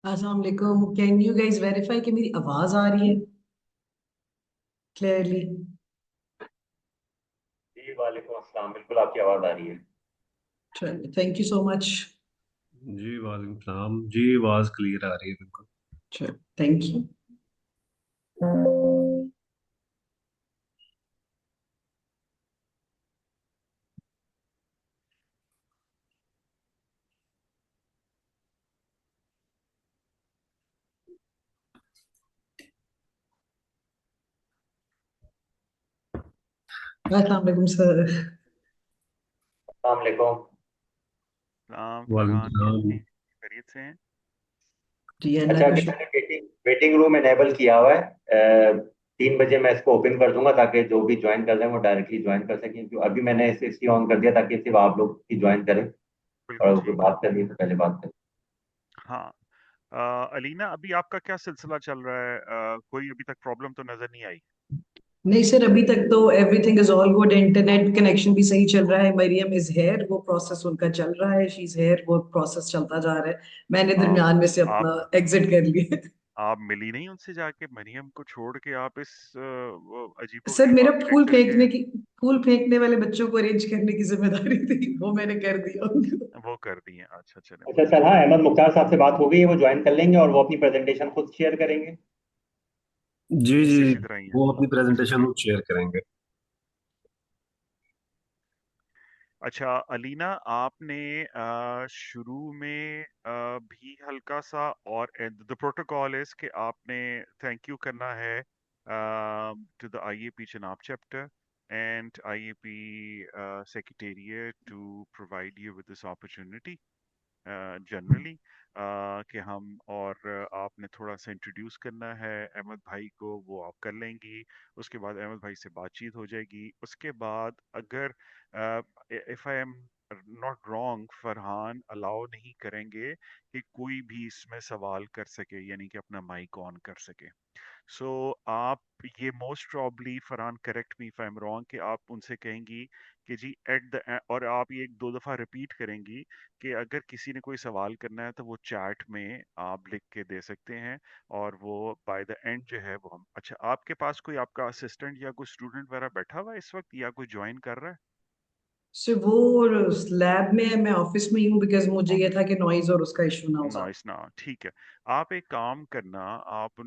अस्सलाम वालेकुम। Can you guys verify कि मेरी आवाज आ रही है क्लियरली? जी वालेकुम अस्सलाम। बिल्कुल आपकी आवाज़ आ रही है। चलिए, थैंक यू सो मच। जी वालेकुम सलाम जी। आवाज़ क्लियर आ रही है बिल्कुल। चलो, थैंक यू। अस्सलाम वालेकुम सर। अस्सलाम वालेकुम। वालेकुम फरहान कैसे सलाम। हैं? खैरियत से हैं? जी, अल्लाह अच्छा का कि शुक्र। मैंने वेटिंग वेटिंग रूम इनेबल किया हुआ है। 3 बजे मैं इसको ओपन कर दूंगा ताकि जो भी ज्वाइन कर रहे हैं वो डायरेक्टली ज्वाइन कर सकें, क्योंकि अभी मैंने इसे इसलिए ऑन कर दिया ताकि सिर्फ आप लोग ही ज्वाइन करें। और बिल्कुल अगर कोई ठीक। बात करनी है तो पहले बात करें। हाँ। अलीना, अभी आपका क्या सिलसिला चल रहा है? कोई अभी तक प्रॉब्लम तो नजर नहीं आई? नहीं सर, अभी तक तो everything is all good. Internet connection भी सही चल रहा है। मरियम इज हेयर, वो प्रोसेस उनका चल रहा है। शी इज हेयर, वो प्रोसेस चलता जा रहा है। मैंने आप दरमियान में से आप अपना एग्जिट कर लिया। आप मिली नहीं उनसे जाके? मरियम को छोड़ के आप इस वो सर, अजीबोगरीब मेरा आर्किटेक्चर के फूल फेंकने वाले बच्चों को अरेंज करने की जिम्मेदारी थी, वो मैंने कर दिया उनको। वो कर दी हैं। अच्छा, चले अच्छा बहुत सर, अच्छी हाँ, बात। अहमद मुख्तार साहब से बात हो गई है, वो ज्वाइन कर लेंगे और वो अपनी प्रेजेंटेशन खुद शेयर करेंगे। जी जी। इसी तरह ही है। वो अपनी इसी तरह प्रेजेंटेशन ही। शेयर करेंगे। अच्छा अलीना, आपने शुरू में भी हल्का सा, और द प्रोटोकॉल इज कि आपने थैंक यू करना है to the IAP Chenab chapter and IAP secretariat to provide you with this opportunity generally, कि हम, और आपने थोड़ा सा इंट्रोड्यूस करना है अहमद भाई को, वो आप कर लेंगी। उसके बाद अहमद भाई से बातचीत हो जाएगी। उसके बाद अगर if I am not wrong, Farhan allow नहीं करेंगे कि कोई भी इसमें सवाल कर सके, यानी कि अपना माइक ऑन कर सके। सो आप, ये most probably, Farhan correct me if I am wrong, कि आप उनसे कहेंगी कि जी एट द, और आप ये एक दो दफ़ा रिपीट करेंगी कि अगर किसी ने कोई सवाल करना है तो वो चैट में आप लिख के दे सकते हैं, और वो बाय द एंड जो है वो हम। अच्छा, आपके पास कोई आपका असिस्टेंट या कोई स्टूडेंट वगैरह बैठा हुआ है इस वक्त, या कोई ज्वाइन कर रहा है? सर, वो लैब में है, मैं ऑफिस में ही हूँ, बिकॉज मुझे ये था कि नॉइज और उसका इशू ना हो साथ। नॉइस ना, ठीक है। आप एक काम करना, आप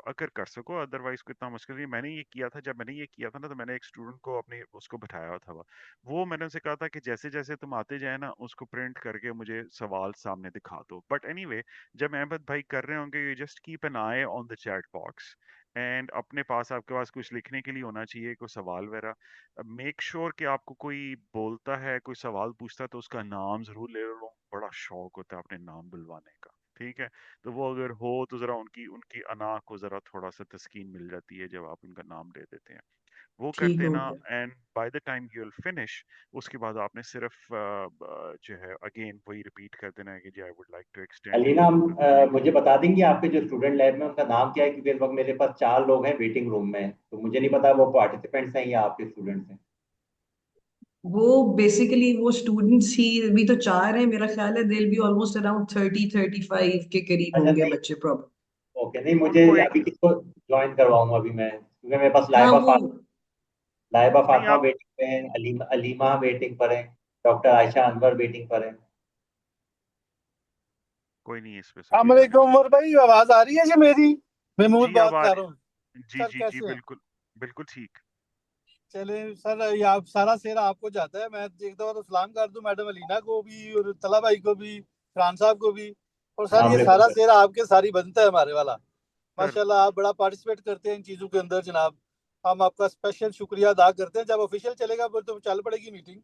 अगर कर सको, अदरवाइज को इतना मुश्किल नहीं। मैंने ये किया था, जब मैंने ये किया था ना, तो मैंने एक स्टूडेंट को अपने उसको बैठाया हुआ था। वो मैंने उनसे कहा था कि जैसे जैसे तुम आते जाए ना, उसको प्रिंट करके मुझे सवाल सामने दिखा दो। बट एनीवे, जब अहमद भाई कर रहे होंगे, you just keep an I on the chat box, and अपने पास, आपके पास कुछ लिखने के लिए होना चाहिए, कोई सवाल वगैरह। मेक श्योर कि आपको कोई बोलता है, कोई सवाल पूछता है, तो उसका नाम जरूर ले लो। बड़ा शौक होता है अपने नाम बुलवाने का। ठीक है? तो वो अगर हो तो जरा उनकी उनकी अना को जरा थोड़ा सा तस्कीन मिल जाती है जब आप उनका नाम ले देते हैं। वो कर ठीक हो देना, गया। And by the time you will finish, उसके बाद आपने सिर्फ जो है अगेन वही रिपीट कर देना है कि जी I would like to extend Alina, you. मुझे बता देंगे आपके जो स्टूडेंट लैब में उनका नाम क्या है, क्योंकि इस वक्त मेरे पास 4 लोग हैं वेटिंग रूम में, तो मुझे नहीं पता वो पार्टिसिपेंट्स हैं या आपके स्टूडेंट्स हैं। वो बेसिकली वो स्टूडेंट्स ही, अभी तो चार हैं, मेरा ख्याल है दिल भी ऑलमोस्ट अराउंड 30-35 के करीब अच्छा, होंगे नहीं। बच्चे प्रॉब्लम। ओके, नहीं, मुझे उनको एक, अभी किसको ज्वाइन करवाऊंगा अभी मैं, क्योंकि मेरे पास हाँ वो। लाइबा नहीं फातिमा आप, वेटिंग पे हैं, अलीमा वेटिंग पर हैं, डॉक्टर आयशा अनवर वेटिंग पर हैं। कोई नहीं, इस पे से कोई बात अस्सलाम नहीं। उमर भाई, आवाज आ रही है जी मेरी? महमूद जी अब बात आ कर रहा हूँ। रही, जी सर जी जी, कैसे हैं? बिल्कुल बिल्कुल ठीक। चले सर, ये आप सारा सेरा आपको जाता है। मैं एक दफा तो सलाम कर दूं मैडम अलीना को भी, और तला भाई को भी, खान साहब को भी। और सर अस्सलाम ये वालेकुम सारा सर। सेरा आपके सारी बनता है हमारे वाला। सर माशाल्लाह, आप बड़ा पार्टिसिपेट करते हैं इन चीजों के अंदर जनाब। हम आपका स्पेशल शुक्रिया अदा करते हैं। जब ऑफिशियल चलेगा फिर तो चल पड़ेगी मीटिंग।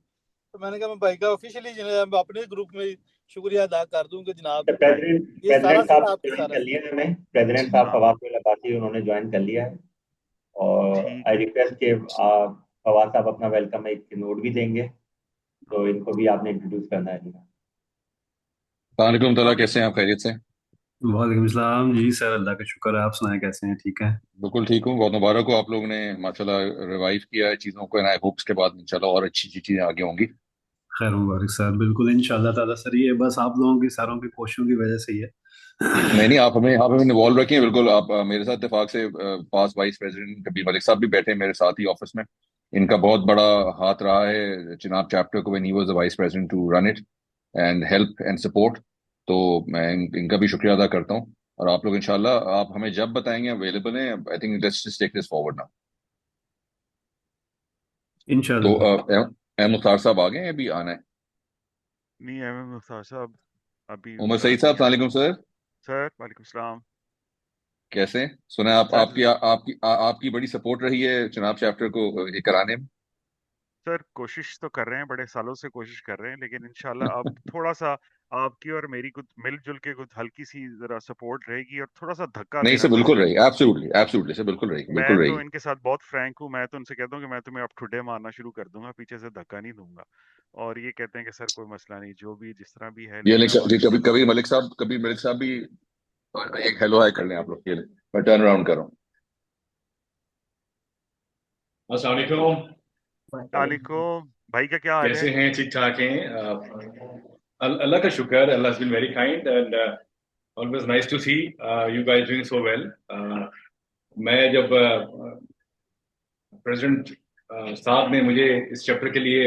तो मैंने कहा मैं भाई का ऑफिशियली अपने ग्रुप में शुक्रिया अदा कर दूं कि जनाब प्रेसिडेंट ये सारा प्रेसिडेंट साहब सेरा आपके ज्वाइन सारा कर है। लिया है, हमें प्रेसिडेंट साहब हाँ, फवाद अब्बासी उन्होंने ज्वाइन कर लिया है। और ठीक आई है। रिक्वेस्ट के फवाद साहब अपना वेलकम एक नोट भी देंगे, तो इनको भी आपने इंट्रोड्यूस करना है। वालेकुम तला, आप कैसे हैं आप? खैरियत से? वालेकुम सलाम जी सर, अल्लाह का शुक्र है। आप सुनाएं कैसे हैं? ठीक है। बिल्कुल ठीक हूँ। बहुत मुबारक हो, आप लोगों ने माशाल्लाह रिवाइव किया है चीज़ों को, एंड आई होप इसके बाद इंशाल्लाह और अच्छी अच्छी चीज़ें आगे होंगी। खैर मुबारक सर, बिल्कुल इंशाल्लाह ताला सर, ये बस आप लोगों की सारों की कोशिशों की वजह से ही है। नहीं नहीं, आप हमें इन्वॉल्व रखिए बिल्कुल। आप मेरे साथ इत्तेफाक से पास वाइस प्रेसिडेंट कबीर मलिक साहब भी बैठे हैं मेरे साथ ही ऑफिस में। इनका बहुत बड़ा हाथ रहा है चिनाब चैप्टर को, when he was the vice president, to run it and help and support. तो मैं इनका भी शुक्रिया अदा करता हूँ। और आप लोग इंशाल्लाह आप हमें जब बताएंगे अवेलेबल हैं। I think let's just take this forward now. तो इंशाल्लाह। मुख्तार साहब आ गए हैं, अभी आना है? नहीं, अहमद मुख्तार साहब अभी उमर सईद साहब, अस्सलाम वालेकुम सर। सर वालेकुम सलाम। कैसे हैं? सुना है आप सर आपकी बड़ी सपोर्ट रही है चुनाव चैप्टर को ये कराने में। सर कोशिश तो कर रहे हैं, बड़े सालों से कोशिश कर रहे हैं, लेकिन इंशाल्लाह अब थोड़ा सा आपकी और मेरी कुछ मिलजुल के कुछ हल्की सी जरा सपोर्ट रहेगी और थोड़ा सा धक्का नहीं देना सर, बिल्कुल पड़ेगा। रहेगी, एब्सोल्युटली एब्सोल्युटली सर, बिल्कुल रहेगी, मैं बिल्कुल तो रहेगी। इनके साथ बहुत फ्रैंक हूँ, मैं तो उनसे कहता हूँ कि मैं तुम्हें अब ठुड्डे मारना शुरू कर दूंगा, पीछे से धक्का नहीं दूंगा। और ये कहते हैं कि सर कोई मसला नहीं, जो भी जिस तरह भी है, ये लेकिन नहीं, अब कभी मलिक साहब भी एक हेलो हाय कर लें आप लोग, ये लें। मैं टर्न अराउंड कर रहा हूँ। अस्सलाम वालेकुम। वालेकुम भाई, का क्या हाल है? कैसे हैं? ठीक ठाक हैं? अल्लाह का शुक्र, अल्लाह has been very kind and always nice to see you guys doing so well. मैं जब प्रेसिडेंट साहब ने मुझे इस चैप्टर के लिए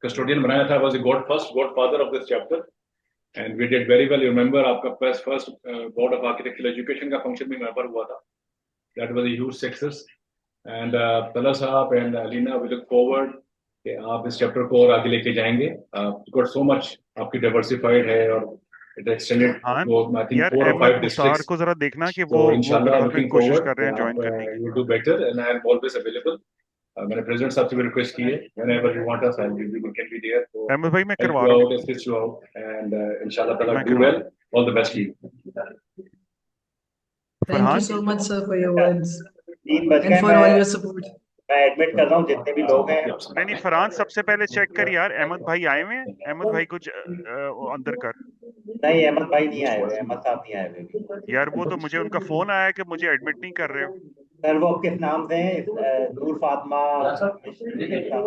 कस्टोडियन बनाया था, was the first godfather of this chapter and we did very well. You remember आपका first board of architectural education का फंक्शन भी मेरे पर हुआ था। That was a huge success and Tala sahab and Alina, we look forward कि आप इस चैप्टर को और आगे लेके जाएंगे। गॉट सो मच, आपकी डाइवर्सिफाइड है और इट एक्सटेंडेड हाँ टू आई थिंक यार, 4 or 5 अहमद मुख्तार डिस्ट्रिक्ट्स। को जरा देखना कि तो वो इंशाल्लाह फिलहाल में लुकिंग कोशिश फॉरवर्ड कर रहे कि हैं ज्वाइन आप करने की। You do better and I am always available. मैंने प्रेसिडेंट साहब से भी रिक्वेस्ट की है, whenever you want us I will be can be there to Ahmad भाई मैं हेल्प करवा यू रहा हूँ, out, assist you out and इंशाल्लाह ताला मैं डू करवा रहा वेल। हूँ। All the best to Thank you Farhan, so much, sir, for your words 3 बज and गए। for all your support. मैं एडमिट कर रहा हूँ जितने भी लोग हैं। नहीं नहीं फरहान, सबसे पहले चेक कर यार, अहमद भाई आए हुए हैं? अहमद भाई कुछ अंदर कर। नहीं, अहमद भाई नहीं आए हुए, अहमद साहब नहीं आए हुए अभी। यार वो तो मुझे उनका फोन आया कि मुझे एडमिट नहीं कर रहे हो। सर वो किस नाम से हैं? नूर फातिमा मिश्र साहब।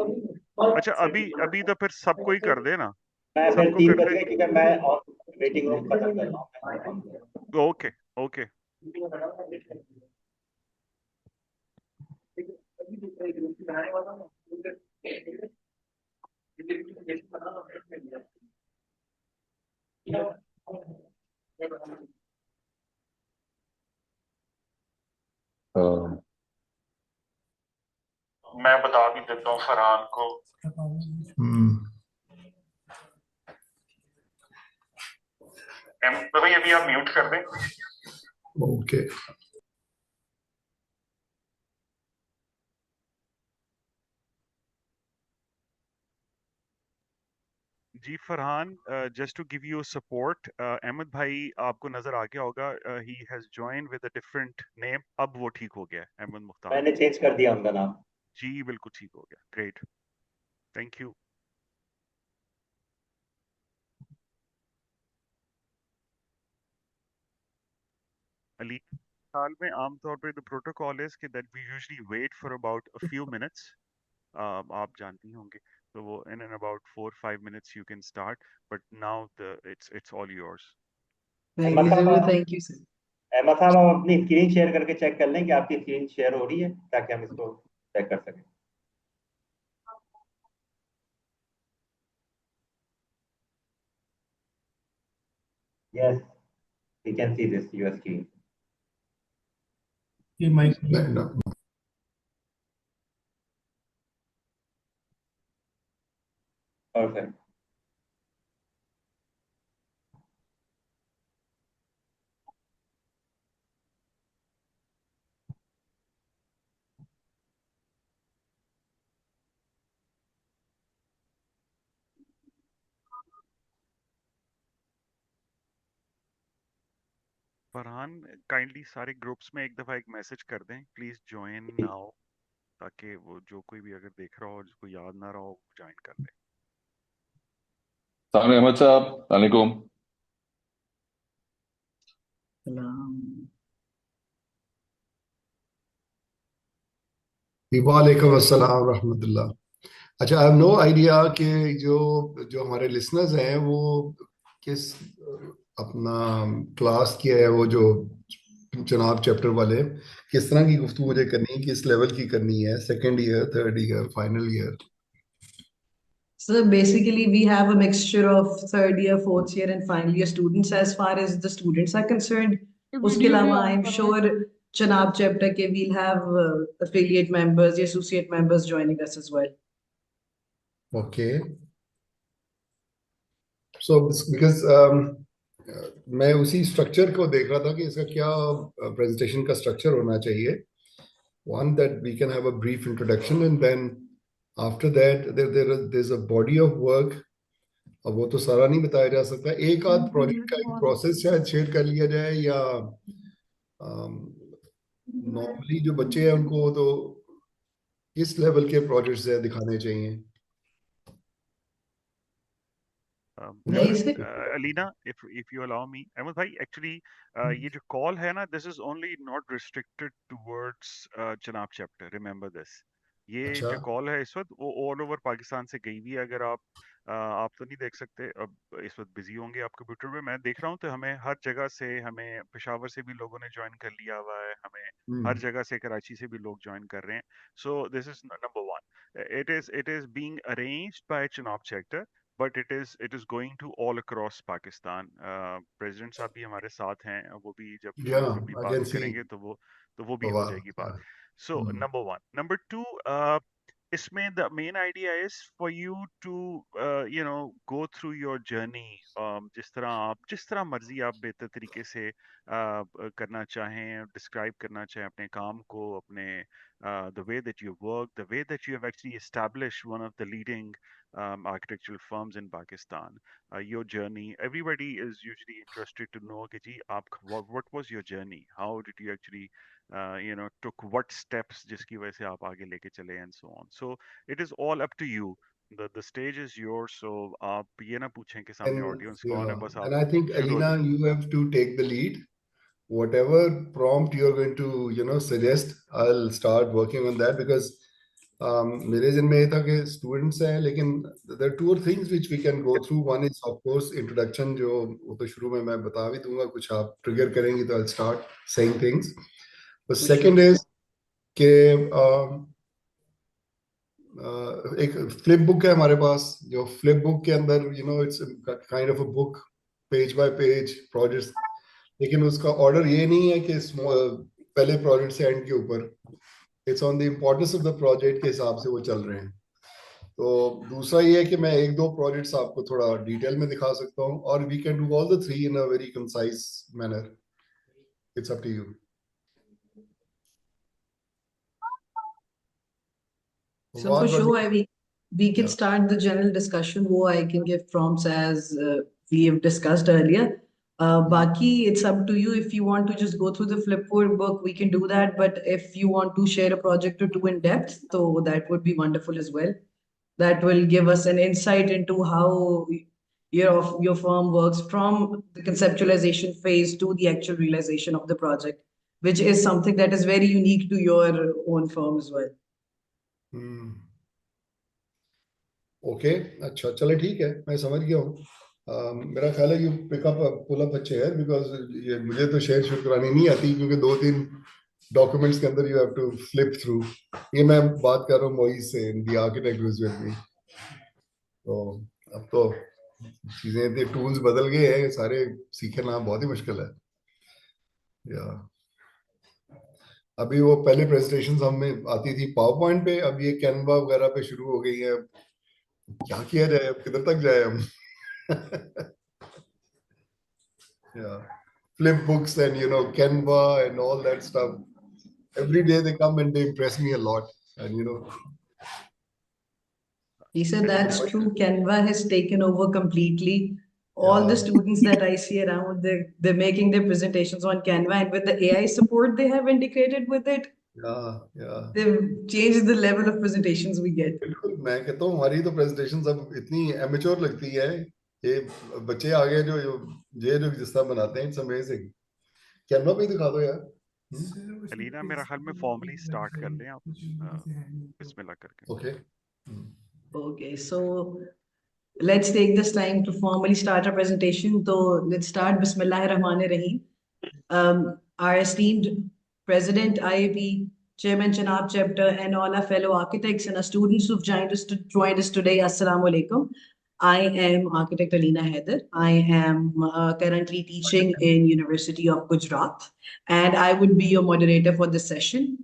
अच्छा, अभी अभी तो फिर सबको ही कर दे ना, मैं फिर सबको 3 कर बज दे। गए क्योंकि मैं वेटिंग रूम खत्म कर रहा हूँ मैं। Okay okay. मैं बता भी देता हूँ फरहान को। तो भाई अभी आप म्यूट कर दें। ओके। जी Farhan, just to give you support, Ahmad भाई आपको नजर आ गया होगा, he has join with a different name, अब वो ठीक हो गया है, अहमद मुख्तार। मैंने चेंज कर दिया उनका नाम। जी बिल्कुल ठीक हो गया, ग्रेट, थैंक यू। अली, हाल में आमतौर पे द प्रोटोकॉल इज कि that we usually wait for about a few minutes, आप जानती होंगे, तो वो in and about 4-5 minutes you can start, but now the it's all yours. Ahmed साहब, Thank you, sir. अहमद साहब आप अपनी स्क्रीन शेयर करके चेक कर लें कि आपकी स्क्रीन शेयर हो रही है ताकि हम इसको चेक कर सकें। Yes, we can see this your screen. ये mic background. Perfect. Farhan, kindly सारे ग्रुप्स में एक दफ़ा एक मैसेज कर दें, प्लीज़ ज्वाइन नाउ, ताकि वो जो कोई भी अगर देख रहा हो जिसको याद ना रहा हो ज्वाइन कर ले। सामने अहमद साहब, वालेकुम। Salam. वालेकुम अस्सलाम रहमतुल्लाह। अच्छा, आई हैव नो आइडिया कि जो जो हमारे लिसनर्स हैं वो किस अपना क्लास किया है, वो जो चुनाव चैप्टर वाले किस तरह की गुफ्तगू मुझे करनी है, किस लेवल की करनी है, second year, third year, final year? So basically, we have a mixture of third year, fourth year, and final year students as far as the students are concerned. उसके अलावा I'm sure Chanab chapter के we'll have affiliate members, associate members joining us as well. Okay, so because मैं उसी structure को देख रहा था कि इसका क्या प्रेजेंटेशन का स्ट्रक्चर होना चाहिए. One, that we can have a brief introduction, and then after that there's a body of work. अब वो तो सारा नहीं बताया जा सकता. एक आध प्रोजेक्ट का एक प्रोसेस शायद शेयर कर लिया जाए, या नॉर्मली जो बच्चे हैं उनको तो किस लेवल के प्रोजेक्ट्स है दिखाने चाहिए. नहीं से Alina, if you allow me, Ahmed bhai, actually ये जो call है ना, this is only not restricted towards Chenab chapter. Remember this. ये अच्छा. जो कॉल है इस वक्त वो ऑल ओवर पाकिस्तान से गई हुई है. अगर आप तो नहीं देख सकते, अब इस वक्त बिजी होंगे आप कंप्यूटर में, मैं देख रहा हूँ, तो हमें हर जगह से, हमें पेशावर से भी लोगों ने ज्वाइन कर लिया हुआ है, हमें हर जगह से, कराची से भी लोग ज्वाइन कर रहे हैं. So this is number one. It is being arranged by Chenab chapter, but it is going to all across Pakistan. President sahab भी हमारे साथ हैं, वो भी जब या कभी आई कैन बात सी. करेंगे तो वो भी हो जाएगी बात. So Hmm. number one. Number two, इसमें the main idea is for you to go through your journey. जिस तरह मर्जी आप बेहतर तरीके से करना चाहें, डिस्क्राइब करना चाहें अपने काम को, अपने the way that you work, the way that you have actually established one of the leading architectural firms in Pakistan. Your journey. Everybody is usually interested to know कि जी आप what was your journey? How did you actually took what steps जिसकी वजह से आप आगे लेके चले, and so on. So it is all up to you. The stage is yours. So आप ये ना पूछें कि सामने ऑडियंस कौन है, बस आप And I think, शुरू हो Alina, जाए. you have to take the lead. Whatever prompt you're going to, suggest, I'll start working on that, because मेरे जिन में ये था कि स्टूडेंट्स हैं, लेकिन there are two or things which we can go through. One is of course introduction, जो वो तो शुरू में मैं बता भी दूंगा, कुछ आप ट्रिगर करेंगी तो I'll start saying things. But second is कि एक फ्लिप बुक है हमारे पास, जो फ्लिप बुक के अंदर it's kind of a book, page bye page projects, लेकिन उसका ऑर्डर ये नहीं है कि पहले प्रोजेक्ट से एंड के ऊपर. It's on the importance of the project के हिसाब से वो चल रहे हैं. तो दूसरा ये है कि मैं एक दो प्रोजेक्ट्स आपको थोड़ा डिटेल में दिखा सकता हूँ, और we can do all the three in a very concise manner. It's up to you. So for sure, we can start the general discussion. Wo I can give prompts as we have discussed earlier. Baki, it's up to you. If you want to just go through the Flipboard book, we can do that. But if you want to share a project or two in depth, so that would be wonderful as well. That will give us an insight into how your firm works from the conceptualization phase to the actual realization of the project, which is something that is very unique to your own firm as well. Okay, अच्छा, चले, ठीक है, मैं समझ गया हूँ. मेरा ख्याल है you pick up pull up a chair, because ये मुझे तो शेयर शुरू करानी नहीं आती, क्योंकि दो तीन डॉक्यूमेंट्स के अंदर you have to flip through. ये मैं बात कर रहा हूँ मोइज से, the architect who's with me. तो अब तो चीजें, इतने टूल्स बदल गए हैं, सारे सीखना बहुत ही मुश्किल है. या अभी वो पहले प्रेजेंटेशंस हमें आती थी पावर पॉइंट पे, अब ये कैनवा वगैरह पे शुरू हो गई है. क्या किया जाए, अब किधर तक जाए हम? Yeah, flip books and Canva and all that stuff. Every day they come and they impress me a lot. And He said that's true. Canva has taken over completely. All Yeah. the students that I see around, they're making their presentations on Canva, and with the AI support they have integrated with it, yeah. they've changed the level of presentations we get. बिल्कुल, मैं कहता हूँ हमारी तो presentation अब इतनी amateur लगती है. ये बच्चे आगे जो जिस तरह बनाते हैं, इट्स अमेजिंग. कैनवा पे ही दिखा दो यार. अलीना, मेरा ख्याल में फॉर्मली स्टार्ट कर लें आप, बिस्मिल्लाह करके. Okay. Okay, so let's take this time to formally start our presentation. So let's start. Bismillahir Rahmanir Rahim. Our esteemed President, IAP, Chairman, Chenab Chapter, and all our fellow architects and our students who've joined us today, Assalamu Alaikum. I am Architect Alina Haider. I am currently teaching in University of Gujarat, and I would be your moderator for this session.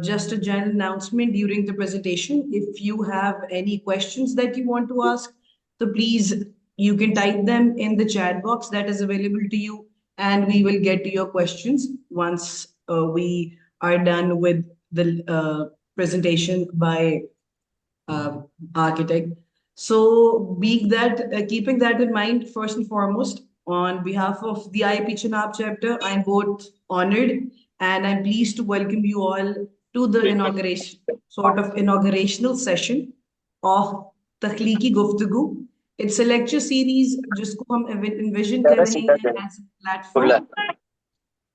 Just a general announcement during the presentation. If you have any questions that you want to ask, so please, you can type them in the chat box that is available to you, and we will get to your questions once we are done with the presentation by architect. So keeping that in mind, first and foremost, on behalf of the IAP Chenab chapter, I'm both honored and I'm pleased to welcome you all to the inaugurational session of Takhliqi Guftagoo. It's a lecture series जिसको हम envision कर रहे हैं as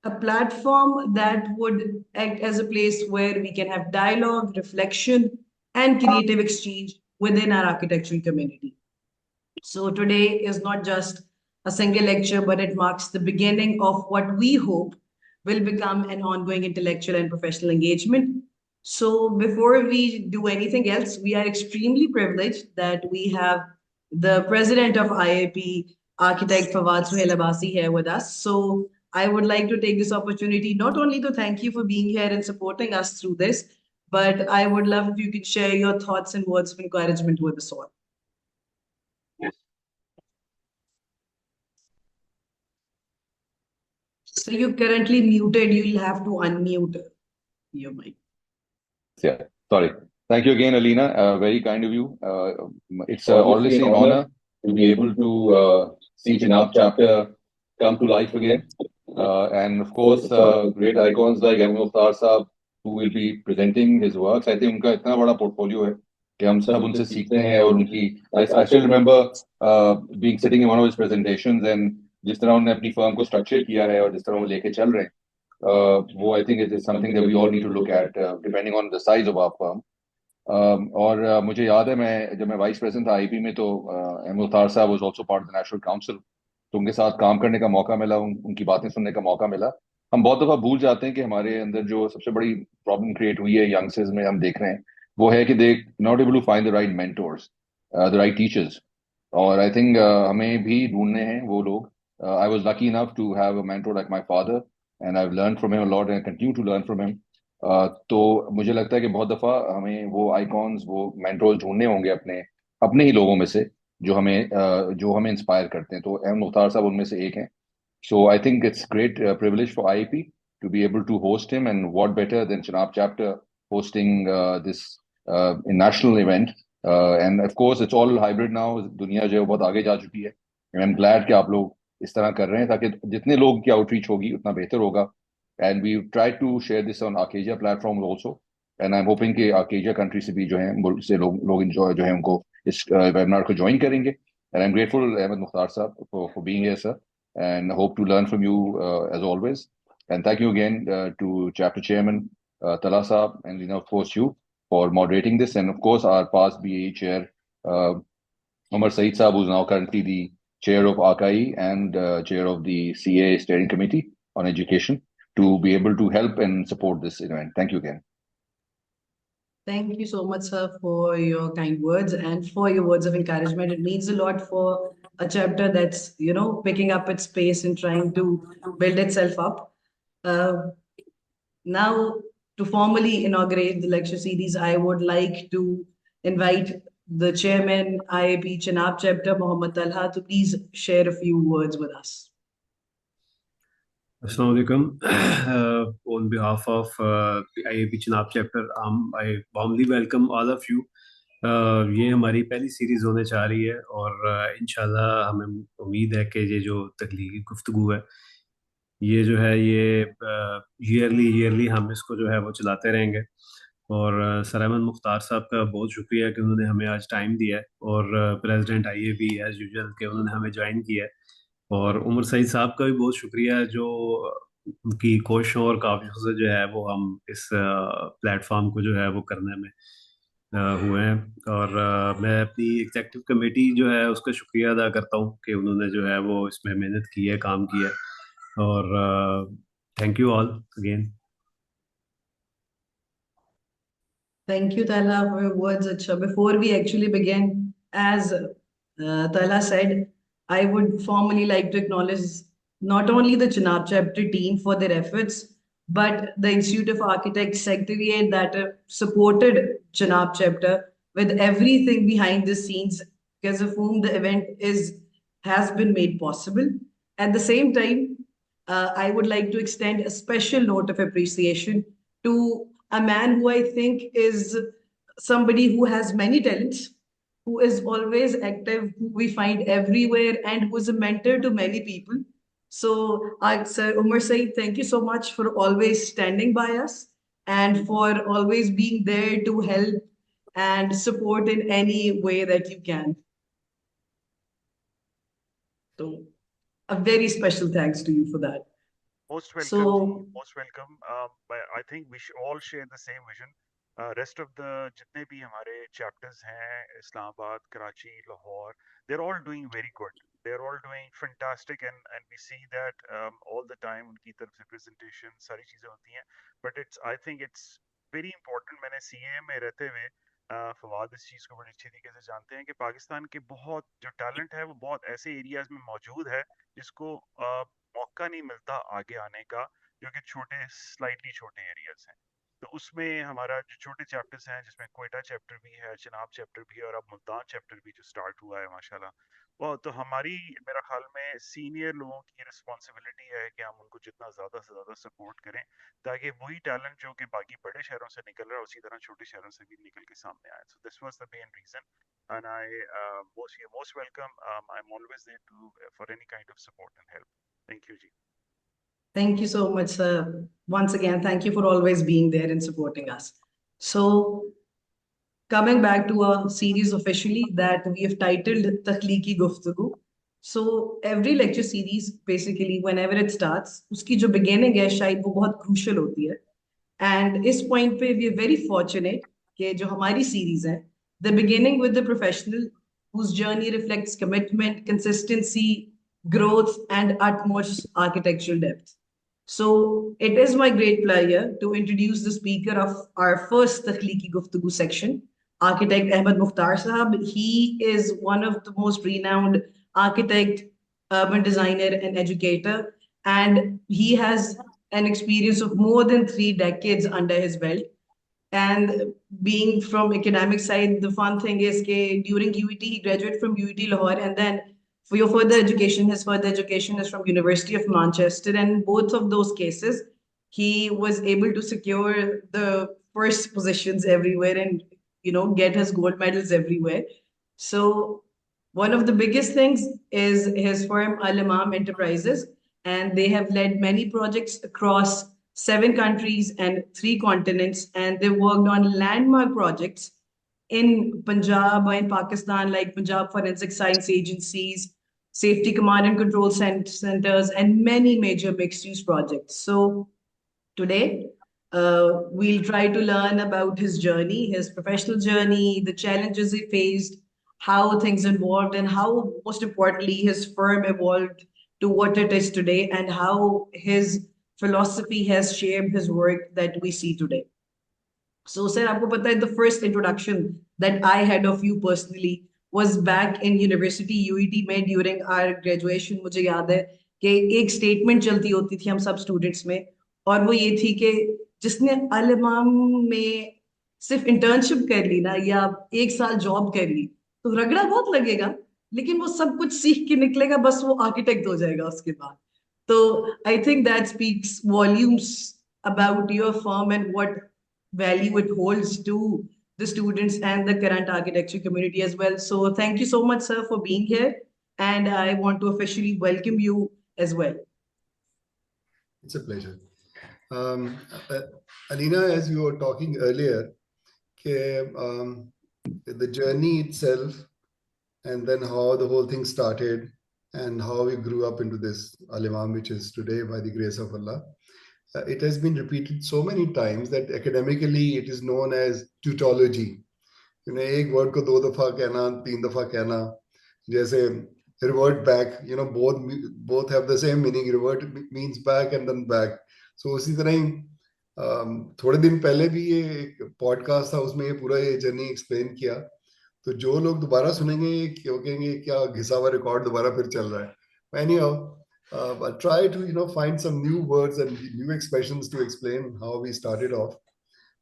a platform that would act as a place where we can have dialogue, reflection, and creative exchange within our architectural community. So today is not just a single lecture, but it marks the beginning of what we hope will become an ongoing intellectual and professional engagement. So before we do anything else, we are extremely privileged that we have the president of IAP, Architect Fawad Suhail Abbasi, here with us. So I would like to take this opportunity not only to thank you for being here and supporting us through this, but I would love if you could share your thoughts and words of encouragement with us all. So you're currently muted. You'll have to unmute your mic. Yeah, sorry. Thank you again, Alina. Very kind of you. It's always an honor to be able to see Chenab chapter come to life again. And of course, great icons like M. Mukhtar Saab, who will be presenting his works. I think उनका इतना बड़ा portfolio है कि हम सब उनसे सीखते हैं और उनकी. I still remember being sitting in one of his presentations and जिस तरह उन्होंने अपनी firm को structure किया है और जिस तरह वो लेके चल रहे हैं, वो I think it is something that we all need to look at depending on the size of our firm. और मुझे याद है जब मैं वाइस प्रेसिडेंट था आईपी में तो एम मुख्तार साहब was also part of the national council, तो उनके साथ काम करने का मौका मिला, उनकी बातें सुनने का मौका मिला. हम बहुत दफा भूल जाते हैं कि हमारे अंदर जो सबसे बड़ी प्रॉब्लम क्रिएट हुई है यंगस्टर्स में, हम देख रहे हैं, वो है कि they not able to find the right mentors, the right teachers. और आई थिंक हमें भी ढूंढने हैं वो लोग. I was lucky enough to have a mentor like my father and I have learned from him a lot and continue to learn from him. तो मुझे लगता है कि बहुत दफा हमें वो आइकॉन्स, वो मेंटोर्स ढूंढने होंगे अपने ही लोगों में से जो हमें इंस्पायर करते हैं. तो एम मुख्तार साहब उनमें से एक हैं. So I think it's great privilege for IP to be able to host him, and what better than Chenab chapter hosting this national event. And of course it's all hybrid now. दुनिया जो है बहुत आगे जा चुकी है. आई एम ग्लैड कि आप लोग इस तरह कर रहे हैं ताकि जितने लोग की आउटरीच होगी उतना बेहतर होगा. And we try to share this on Arcadia platforms also, and I'm hoping कि Arcadia country से भी जो है मुल्क से लोग enjoy जो है उनको इस webinar को join करेंगे. And I'm grateful Ahmed Mukhtar sir for being here, sir, and hope to learn from you as always. And thank you again to chapter chairman Tala sahab, and of course you for moderating this, and of course our past BAE chair Umar Saeed sahab, who's now currently the chair of ARCAI and chair of the CA steering committee on education, to be able to help and support this event. Thank you again. Thank you so much, sir, for your kind words and for your words of encouragement. It means a lot for a chapter that's, picking up its pace and trying to build itself up. Now, to formally inaugurate the lecture series, I would like to invite the chairman, IAP Chenab chapter, Mohammed Talha, to please share a few words with us. Assalamu alaikum. On behalf of the IAP Chenab chapter, I warmly welcome all of you. ये हमारी पहली series होने जा रही है और इंशाल्लाह हमें उम्मीद है कि ये जो तख्लीकी गुफ्तगू है, ये जो है ये ईयरली हम इसको जो है वो चलाते रहेंगे. और सर अहमद मुख्तार साहब का बहुत शुक्रिया कि उन्होंने हमें आज टाइम दिया है, और प्रेसिडेंट IAP एज यूजुअल के उन्होंने हमें ज्वाइन किया है. और उमर सईद साहब का भी बहुत शुक्रिया जो उनकी कोशिशों और काविशों से जो है वो हम इस प्लेटफॉर्म को जो है वो करने में हुए हैं। और मैं अपनी एग्जेक्टिव कमेटी जो है उसका शुक्रिया अदा करता हूँ कि उन्होंने जो है वो इसमें मेहनत की है, काम किया है। और thank you all again. Thank you, Tala, for your words. Acha. Before we actually begin, as Tala said, I would formally like to acknowledge not only the Chenab chapter team for their efforts, but the Institute of Architects Secretariat that supported Chenab chapter with everything behind the scenes, because of whom the event has been made possible. At the same time, I would like to extend a special note of appreciation to a man who I think is somebody who has many talents, who is always active, who we find everywhere, and who is a mentor to many people. So, Sir Umar Saeed, thank you so much for always standing by us and for always being there to help and support in any way that you can. So, a very special thanks to you for that. Most welcome, So, most welcome. I think we should all share the same vision. Rest of the जितने भी हमारे chapters हैं, Islamabad, Karachi, Lahore, they're all doing very good. They're all doing fantastic, and we see that all the time. उनकी तरफ से presentation सारी चीजें होती हैं. But I think it's very important. मैंने CA में रहते हुए फवाद इस चीज़ को बड़ी अच्छी तरीके से जानते हैं कि पाकिस्तान के बहुत जो टैलेंट है वो बहुत ऐसे एरियाज में मौजूद है जिसको मौका नहीं मिलता आगे आने का, जो कि स्लाइटली छोटे एरियाज हैं। तो उसमें हमारा जो छोटे चैप्टर्स हैं, जिसमें कोयटा चैप्टर भी है, चिनाब चैप्टर भी है, और अब मुल्तान चैप्टर भी जो स्टार्ट हुआ है माशाल्लाह, वो तो हमारी मेरा ख्याल में सीनियर लोगों की रिस्पॉन्सिबिलिटी है कि हम उनको जितना ज़्यादा से ज़्यादा सपोर्ट करें, ताकि वही टैलेंट जो कि बाकी बड़े शहरों से निकल रहा है उसी तरह छोटे शहरों से भी निकल के सामने आए। So this was the main reason, and you're most welcome. I'm always there for any kind of support and help. Thank you, Ji. Thank you so much, sir. Once again, thank you for always being there and supporting us. So, coming back to a series officially that we have titled Takhliqi Guftagu. So, every lecture series, basically, whenever it starts, uski jo beginning hai, shayad wo bahut crucial hoti hai. And इस point पे we are very fortunate कि जो हमारी series है, the beginning with the professional whose journey reflects commitment, consistency, growth, and utmost architectural depth. So it is my great pleasure to introduce the speaker of our first Takhliqi Guftagu section, Architect Ahmed Mukhtar Sahab. He is one of the most renowned architect, urban designer, and educator, and he has an experience of more than 3 decades under his belt. And being from academic side, the fun thing is that during UET, he graduated from UET Lahore, and then for your further education, his further education is from University of Manchester. And in both of those cases, he was able to secure the first positions everywhere and, get his gold medals everywhere. So one of the biggest things is his firm Al-Imam Enterprises, and they have led many projects across 7 countries and 3 continents, and they worked on landmark projects in Punjab or in Pakistan, like Punjab Forensic Science Agencies, Safety Command and Control Centers, and many major mixed-use projects. So today, we'll try to learn about his journey, his professional journey, the challenges he faced, how things evolved, and how, most importantly, his firm evolved to what it is today, and how his philosophy has shaped his work that we see today. So, sir, आपको पता है, the first introduction that I had of you personally was back in university UET में during our graduation. मुझे याद है कि एक statement चलती होती थी हम सब students में, और वो ये थी कि जिसने अल-इमाम में सिर्फ internship कर ली ना, या 1 साल job कर ली, तो रगड़ा बहुत लगेगा, लेकिन वो सब कुछ सीख के निकलेगा, बस वो architect हो जाएगा उसके बाद. So I think that speaks volumes about your firm and what value it holds to the students and the current architecture community as well. So thank you so much, sir, for being here. And I want to officially welcome you as well. It's a pleasure. Alina, as you were talking earlier, the journey itself, and then how the whole thing started, and how we grew up into this Al-Imam, which is today, by the grace of Allah. It has been repeated so many times that academically it is known as tautology. एक word को 2 दफा कहना, 3 दफा कहना, जैसे revert back, both have the same meaning. Revert means back and then back. So उसी तरह ही थोड़े दिन पहले भी ये एक पॉडकास्ट था, उसमें ये पूरा ये जर्नी एक्सप्लेन किया, तो जो लोग दोबारा सुनेंगे वो कहेंगे क्या घिसा हुआ रिकॉर्ड दोबारा फिर चल रहा है. Anyhow, I try to find some new words and new expressions to explain how we started off.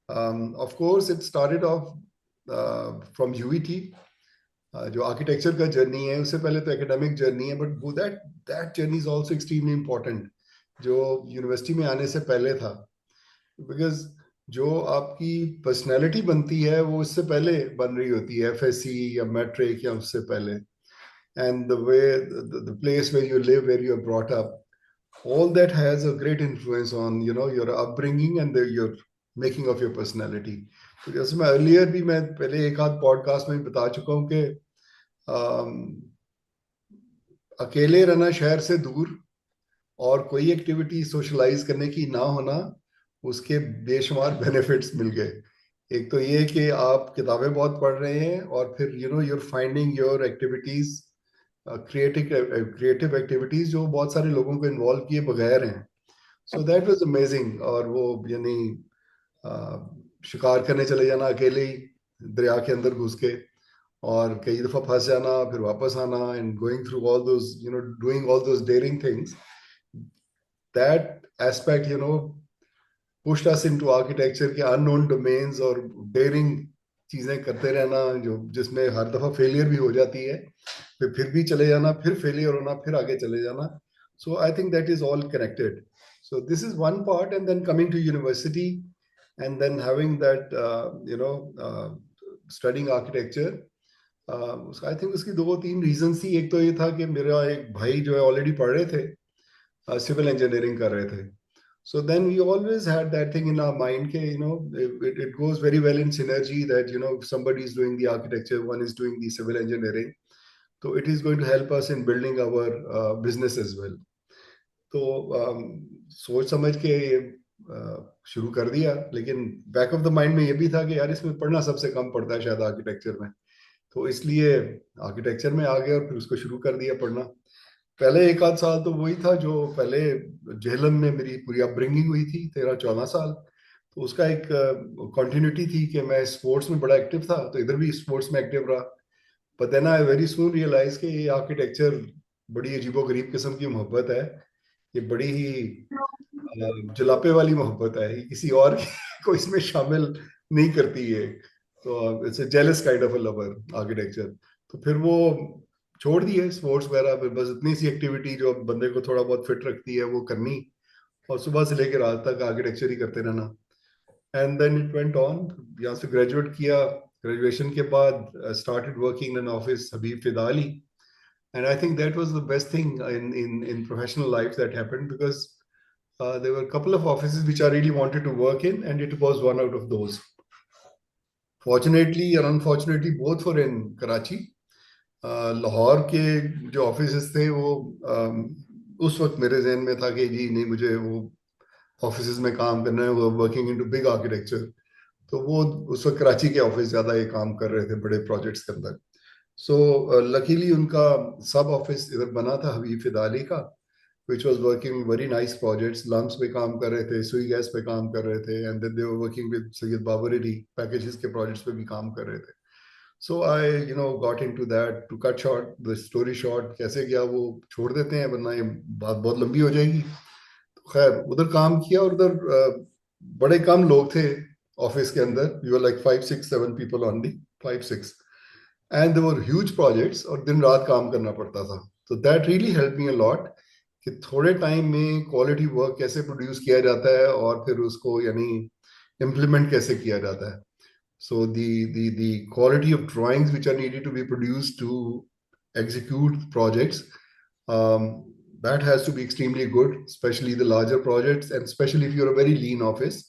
Of course, it started off from UET. जो आर्किटेक्चर का जर्नी है उससे पहले तो एकेडमिक जर्नी है, बट वो that journey is also extremely important, जो university में आने से पहले था, बिकॉज जो आपकी पर्सनैलिटी बनती है वो इससे पहले बन रही होती है, FSC या मैट्रिक या उससे पहले, and the way the place where you live, where you are brought up, all that has a great influence on your upbringing and your making of your personality. तो जैसे मैं अर्लियर भी मैं पहले एक आध पॉडकास्ट में बता चुका हूँ कि अकेले रहना शहर से दूर और कोई एक्टिविटी सोशलाइज करने की ना होना, उसके बेशुमार बेनिफिट्स मिल गए. एक तो ये कि आप किताबें बहुत पढ़ रहे हैं और फिर you're finding your activities, creative activities जो बहुत सारे लोगों को इन्वॉल्व किए बगैर हैं. So that was amazing. और वो शिकार करने चले जाना अकेले ही दरिया के अंदर घुस के, और कई दफा फंस जाना, फिर वापस आना, and going through all those, doing all those daring things. That aspect, pushed us into architecture के unknown domains और daring चीजें करते रहना, जिसमें हर दफा फेलियर भी हो जाती है, फिर भी चले जाना, फिर फेलियर होना, फिर आगे चले जाना. So I think that is all connected. So this is one part, and then coming to university and then having that studying architecture. I think उसकी 2-3 रीजंस थी. एक तो ये था कि मेरा एक भाई जो है ऑलरेडी पढ़ रहे थे, सिविल इंजीनियरिंग कर रहे थे. So then we always had that thing in our mind that it goes very well in synergy that if somebody is doing the architecture, one is doing the civil engineering, so it is going to help us in building our business as well. तो सोच समझ के शुरू कर दिया, लेकिन back of the mind में ये भी था कि यार इसमें पढ़ना सबसे कम पड़ता है शायद आर्किटेक्चर में, तो इसलिए आर्किटेक्चर में आ गया और फिर उसको शुरू कर दिया पढ़ना. पहले 1 आध साल तो वही था जो पहले झेलम में मेरी पूरी अपब्रिंगिंग हुई थी, 13-14 साल, तो उसका एक कंटिन्यूटी थी कि मैं स्पोर्ट्स में बड़ा एक्टिव था, तो इधर भी स्पोर्ट्स में एक्टिव रहा. But then I very soon realize कि ये आर्किटेक्चर बड़ी अजीबोगरीब किस्म की मोहब्बत है, ये बड़ी ही जलापे वाली मोहब्बत है, ये किसी और को इसमें शामिल नहीं करती है, तो it's a jealous kind of a lover architecture. तो फिर वो छोड़ दिए स्पोर्ट्स वगैरह, फिर बस इतनी सी एक्टिविटी जो बंदे को थोड़ा बहुत फिट रखती है वो करनी, और सुबह से लेकर रात तक आर्किटेक्चर ही करते रहना. And then it went on. यहाँ से ग्रेजुएट किया, ग्रेजुएशन के बाद started working in office Habib Fida Ali, and I think that was the best thing in professional life that happened, because there were a couple of offices which I really wanted to work in, and it was one out of those. Fortunately or unfortunately, both were in Karachi. Lahore के जो offices थे वो उस वक्त मेरे जहन में था कि जी नहीं, मुझे वो ऑफिसेस में काम करना है, वो वर्किंग इनटू बिग आर्किटेक्चर, तो वो उस वक्त कराची के ऑफिस ज्यादा ये काम कर रहे थे बड़े प्रोजेक्ट्स के अंदर. सो लकीली उनका सब ऑफिस इधर बना था हबीब फिदा अली का, which was working very nice projects. LUMS पे काम कर रहे थे, सुई गैस पे काम कर रहे थे, and then they were working with Syed Babar Ali, Packages के प्रोजेक्ट्स पे भी काम कर रहे थे. So I got into that. To cut short the story short, कैसे गया वो छोड़ देते हैं वरना ये बात बहुत लंबी हो जाएगी. तो खैर उधर काम किया, और उधर बड़े कम लोग थे ऑफिस के अंदर. We were like 5, 6, 7 people only, 5, 6. And there were huge projects और दिन रात काम करना पड़ता था. So that really helped me a lot कि थोड़े टाइम में क्वालिटी वर्क कैसे प्रोड्यूस किया जाता है और फिर उसको इम्प्लीमेंट कैसे किया जाता है. So the quality of drawings which are needed to be produced to execute projects, that has to be extremely good, especially the larger projects, and especially if you're a very lean office.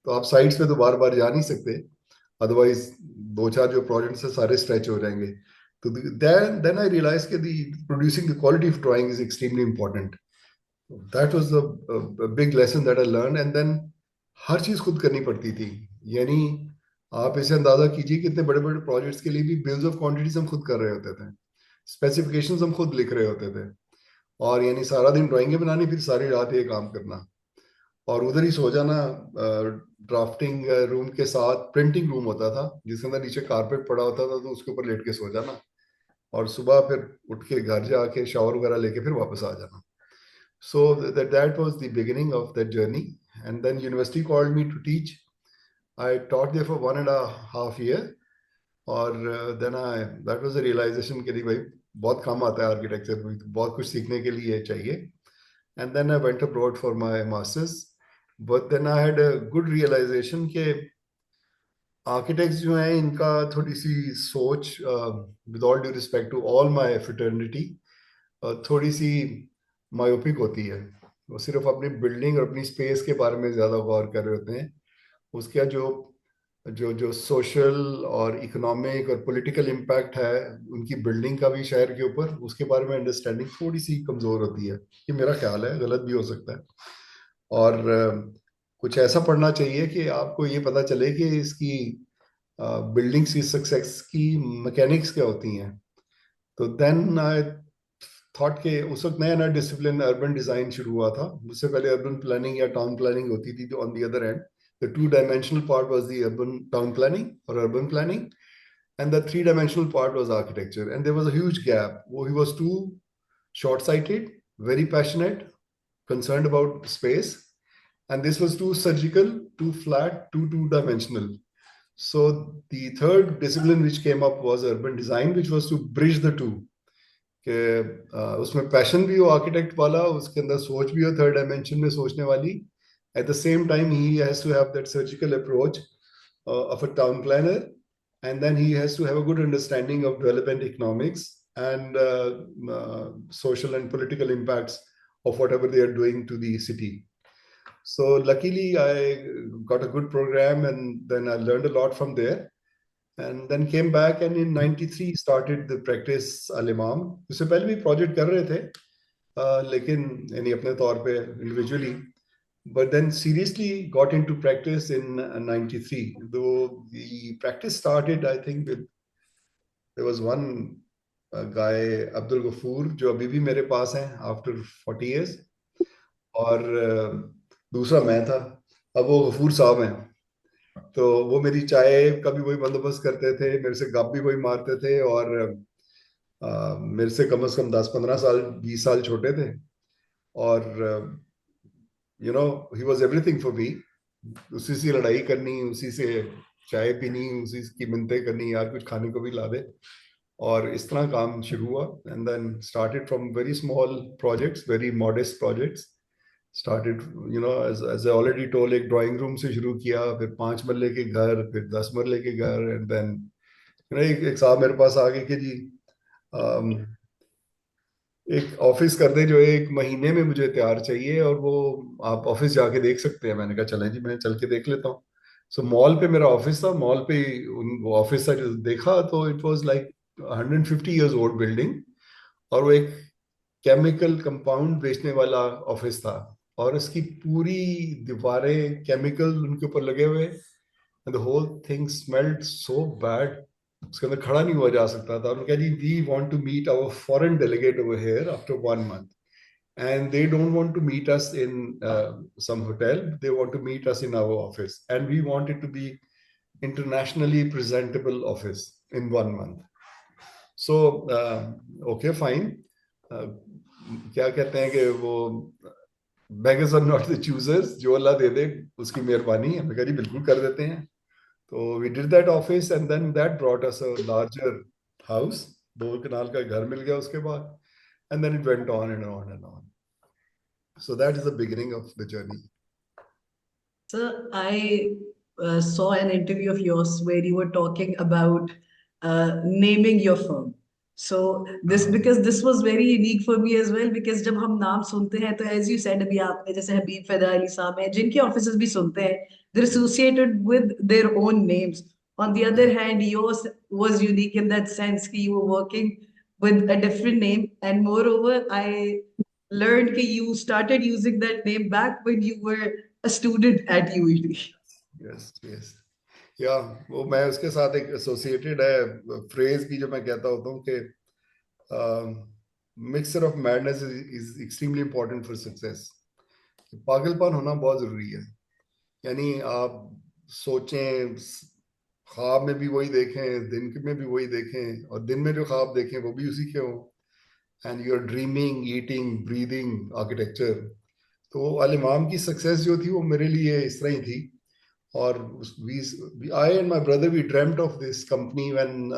तो आप sites पे तो बार बार जा नहीं सकते, otherwise 2-4 जो projects है सारे स्ट्रेच हो जाएंगे. तो then I realized that producing the quality of drawing is extremely important. That was a big lesson that I learned. And then हर चीज खुद करनी पड़ती थी, यानी आप इसे अंदाजा कीजिए कितने बड़े बड़े प्रोजेक्ट्स के लिए भी बिल्स ऑफ क्वांटिटीज हम खुद कर रहे होते थे, स्पेसिफिकेशंस हम खुद लिख रहे होते थे, और यानी सारा दिन ड्राइंगें बनानी, फिर सारी रात ये काम करना, और उधर ही सो जाना। ड्राफ्टिंग रूम के साथ प्रिंटिंग रूम होता था जिसके अंदर नीचे कारपेट पड़ा होता था, तो उसके ऊपर लेट के सो जाना, और सुबह फिर उठ के घर जाके शावर वगैरह लेके फिर वापस आ जाना। So that was the beginning of that journey. And then university called me to teach. I taught there for 1.5 years. और then that was a realization कि भाई बहुत काम आता है आर्किटेक्चर में, बहुत कुछ सीखने के लिए चाहिए. And then I went abroad for my masters. But then I had a good realization कि आर्किटेक्ट्स जो हैं इनका थोड़ी सी सोच, with all due respect to all my fraternity, थोड़ी सी मायोपिक होती है. वो सिर्फ अपनी बिल्डिंग और अपनी स्पेस के बारे में ज्यादा गौर कर रहे होते हैं. उसका जो जो जो सोशल और इकोनॉमिक और पॉलिटिकल इम्पैक्ट है उनकी बिल्डिंग का भी शहर के ऊपर, उसके बारे में अंडरस्टैंडिंग थोड़ी सी कमजोर होती है. ये मेरा ख्याल है, गलत भी हो सकता है. और कुछ ऐसा पढ़ना चाहिए कि आपको ये पता चले कि इसकी बिल्डिंग की सक्सेस की मैकेनिक्स क्या होती हैं. तो देन आई थॉट के उस वक्त नया नया डिसिप्लिन अर्बन डिजाइन शुरू हुआ था. उससे पहले अर्बन प्लानिंग या टाउन प्लानिंग होती थी. तो on the other and the 2 dimensional part was the urban town planning or urban planning, and the 3 dimensional part was architecture, and there was a huge gap. He was too short-sighted, very passionate, concerned about space, and this was too surgical, too flat, too two-dimensional. So the third discipline which came up was urban design, which was to bridge the two. कि उसमें passion भी हो architect वाला, उसके अंदर सोच भी हो थर्ड डायमेंशन में सोचने वाली. At the same time he has to have that surgical approach of a town planner, and then he has to have a good understanding of development economics and social and political impacts of whatever they are doing to the city. So luckily I got a good program, and then I learned a lot from there. And then came back, and in 93 started the practice Al Imam. उससे पहले भी project कर रहे थे, लेकिन यानी अपने तौर पे individually, but then seriously got into practice in 93. Though the practice started, I think there was one guy, Abdul Ghafoor, जो अभी भी मेरे पास हैं after 40 years, और दूसरा मैं था. अब वो गफूर साहब हैं, तो वो मेरी चाय का भी वही बंदोबस्त करते थे, मेरे से गप भी वही मारते थे, और मेरे से कम 10-15 साल 20 साल छोटे थे. और he was everything for me. उसी से लड़ाई करनी, उसी से चाय पीनी, उसी की मिन्नतें करनी, यार कुछ खाने को भी ला दे. और इस तरह काम शुरू हुआ. And then started from very small projects, very modest projects. started, as I already told, एक ड्राइंग रूम से शुरू किया, फिर 5 मरले के घर, फिर 10 मरले के घर, एंड देन एक साहब मेरे पास आ गए कि जी एक ऑफिस कर दे जो 1 महीने में मुझे तैयार चाहिए, और वो आप ऑफिस जाके देख सकते हैं. मैंने कहा चलें जी, मैं चल के देख लेता हूँ. सो मॉल पे मेरा ऑफिस था, मॉल पे वो ऑफिस था. जो देखा तो it was like 150 years old building, और वो एक केमिकल कंपाउंड बेचने वाला ऑफिस था, और इसकी पूरी दीवारें केमिकल उनके ऊपर लगे हुए, and the whole thing smelled so bad. उसके अंदर खड़ा नहीं हुआ जा सकता था. उन्होंने कहा जी, we want to meet our foreign delegate over here after 1 month, and they don't want to meet us in some hotel. They want to meet us in our office, and we want it to be internationally presentable office in 1 month. So okay, fine. क्या कहते हैं कि वो beggars are not the choosers. जो अल्लाह दे दे उसकी मेहरबानी. हमने कहा जी बिल्कुल कर देते हैं. तो we did that office, and then that brought us a larger house. 2 कनाल का घर मिल गया उसके बाद, and then it went on and on and on. So that is the beginning of the journey. Sir, I saw an interview of yours where you were talking about naming your firm. So because this was very unique for me as well, because जब हम नाम सुनते हैं तो as you said अभी आपने जैसे हबीब फैदा अली साहब हैं जिनके ऑफिसेस भी सुनते हैं, they're associated with their own names. On the other hand, yours was unique in that sense that you were working with a different name, and moreover, I learned that you started using that name back when you were a student at UET. Yes. या वो मैं उसके साथ एक associated है phrase भी जो मैं कहता होता हूँ कि mixture of madness is extremely important for success. पागलपन होना बहुत जरूरी है। यानी आप सोचें, ख्वाब में भी वही देखें, दिन में भी वही देखें, और दिन में जो ख्वाब देखें वो भी उसी के हों, and you are dreaming, eating, breathing architecture. तो अल इमाम की सक्सेस जो थी वो मेरे लिए इस तरह ही थी। और I and my brother, we dreamt of this company when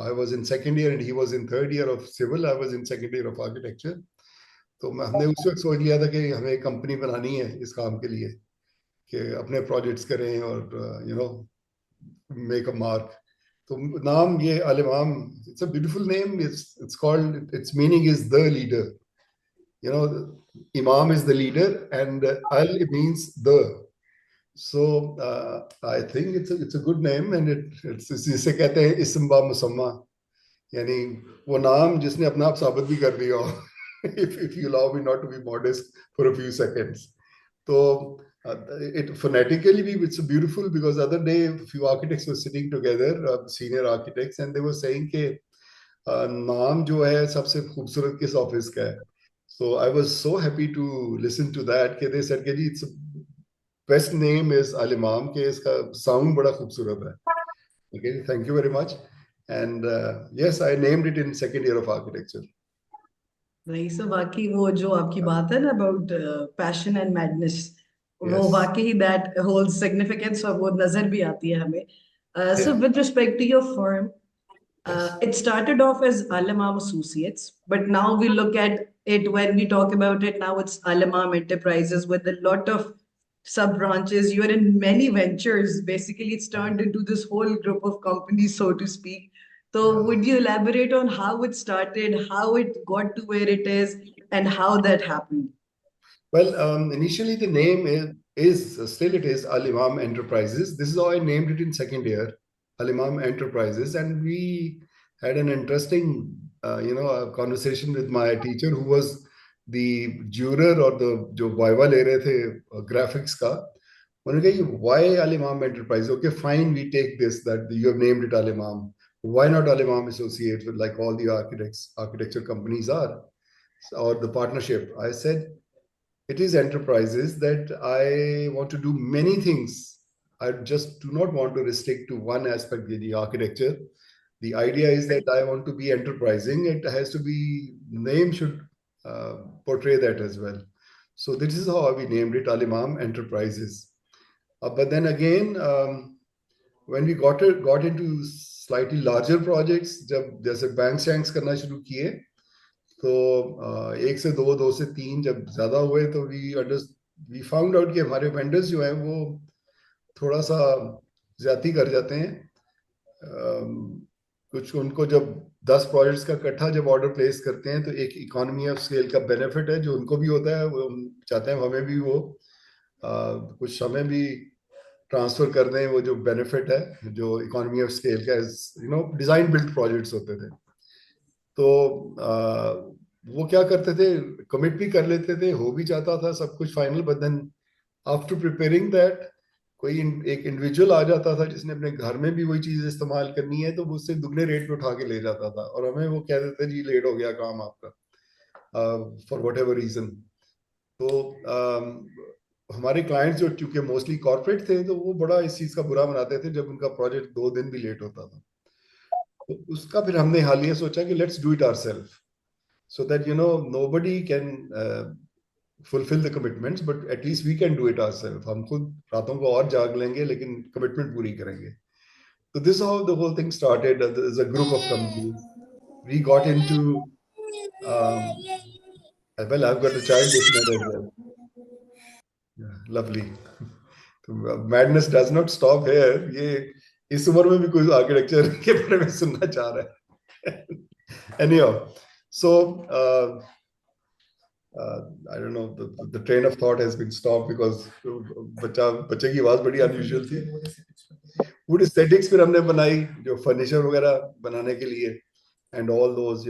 I was in second year and he was in third year of civil. I was in second year of architecture. तो हमने उस वक्त सोच लिया था कि हमें एक कंपनी बनानी है इस काम के लिए, कि अपने प्रोजेक्ट्स करें और you know make a mark. तो नाम ये अल इमाम, it's a beautiful name. It's called, it's meaning is the leader. You know, Imam is the leader and Al means the. So I think it's a good name and it's जिसे कहते हैं इस्म बा मुसम्मा, यानी वो नाम जिसने अपना आप साबित भी कर दिया हो। if you allow me not to be modest for a few seconds. So it phonetically it's beautiful, because the other day a few architects were sitting together, senior architects, and they were saying कि नाम जो है सबसे खूबसूरत किस office का है। So I was so happy to listen to that कि they said कि जी it's best name is Al Imam, के इसका sound बड़ा खूबसूरत है। Okay, thank you very much. And yes, I named it in second year of architecture. नहीं, so बाकी वो जो आपकी बात है ना about passion and madness, वो Yes. वाकई that holds significance और वो नजर भी आती है हमें। So Yeah. with respect to your firm, Yes. it started off as Al Imam Associates, but now we look at it, when we talk about it now, it's Al Imam Enterprises with a lot of sub branches. You're in many ventures. Basically, it's turned into this whole group of companies, so to speak. So Yeah. would you elaborate on how it started, how it got to where it is, and how that happened? Well, initially the name is still it is Al Imam Enterprises. This is how I named it in second year, Al Imam Enterprises, and we had an interesting, a conversation with my teacher who was the juror or the जो viva ले रहे थे graphics का। उन्होंने कहा why Al Imam Enterprise? Okay, fine, we take this that you have named it Al Imam. Why not Al Imam Associates, with like all the architecture companies are, or the partnership? I said, it is enterprises that I want to do many things. I just do not want to restrict to one aspect of the architecture. The idea is that I want to be enterprising. It has to be, name should portray that as well. So this is how we named it, Al Imam Enterprises. But then again, when we got into slightly larger projects, जब जैसे banks करना शुरू किए, तो एक से दो से तीन जब ज्यादा हुए तो वी फाउंड आउट कि हमारे वेंडर्स जो हैं वो थोड़ा सा ज्यादती कर जाते हैं। कुछ उनको जब 10 प्रोजेक्ट्स का इकट्ठा जब ऑर्डर प्लेस करते हैं तो एक इकोनॉमी ऑफ स्केल का बेनिफिट है जो उनको भी होता है, वो चाहते हैं हमें भी वो कुछ समय भी ट्रांसफर कर दें, वो जो बेनिफिट है जो इकोनॉमी ऑफ स्केल का, डिजाइन बिल्ड प्रोजेक्ट्स होते थे। तो वो क्या करते थे, कमिट भी कर लेते थे, हो भी जाता था सब कुछ final, but then after preparing that कोई एक इंडिविजुअल आ जाता था जिसने अपने घर में भी वही चीज इस्तेमाल करनी है, तो वो उससे दुगने रेट पे उठा के ले जाता था और हमें वो कह देते जी लेट हो गया काम आपका फॉर वट एवर रीजन। तो हमारे क्लाइंट्स जो चूंकि मोस्टली कॉर्पोरेट थे तो वो बड़ा इस चीज का बुरा मनाते थे जब उनका प्रोजेक्ट 2 दिन भी लेट होता था। तो उसका फिर हमने हाल ये सोचा कि let's do it ourselves, so that nobody can fulfill the commitments, but at least we can do it ourselves. हम खुद रातों को और जाग लेंगे लेकिन कमिटमेंट पूरी करेंगे। So this is how the whole thing started. There's a group of companies. We got into well, I've got a child listener as well. Yeah, lovely. Madness does not stop here. ये इस उम्र में भी कोई architecture के बारे में सुनना चाह रहा है। Anyhow, so I don't know, the train of thought has been stopped because बच्चे की आवाज बड़ी unusual थी। Wood aesthetics फिर हमने बनाई जो फर्नीचर वगैरह बनाने के लिए, and all those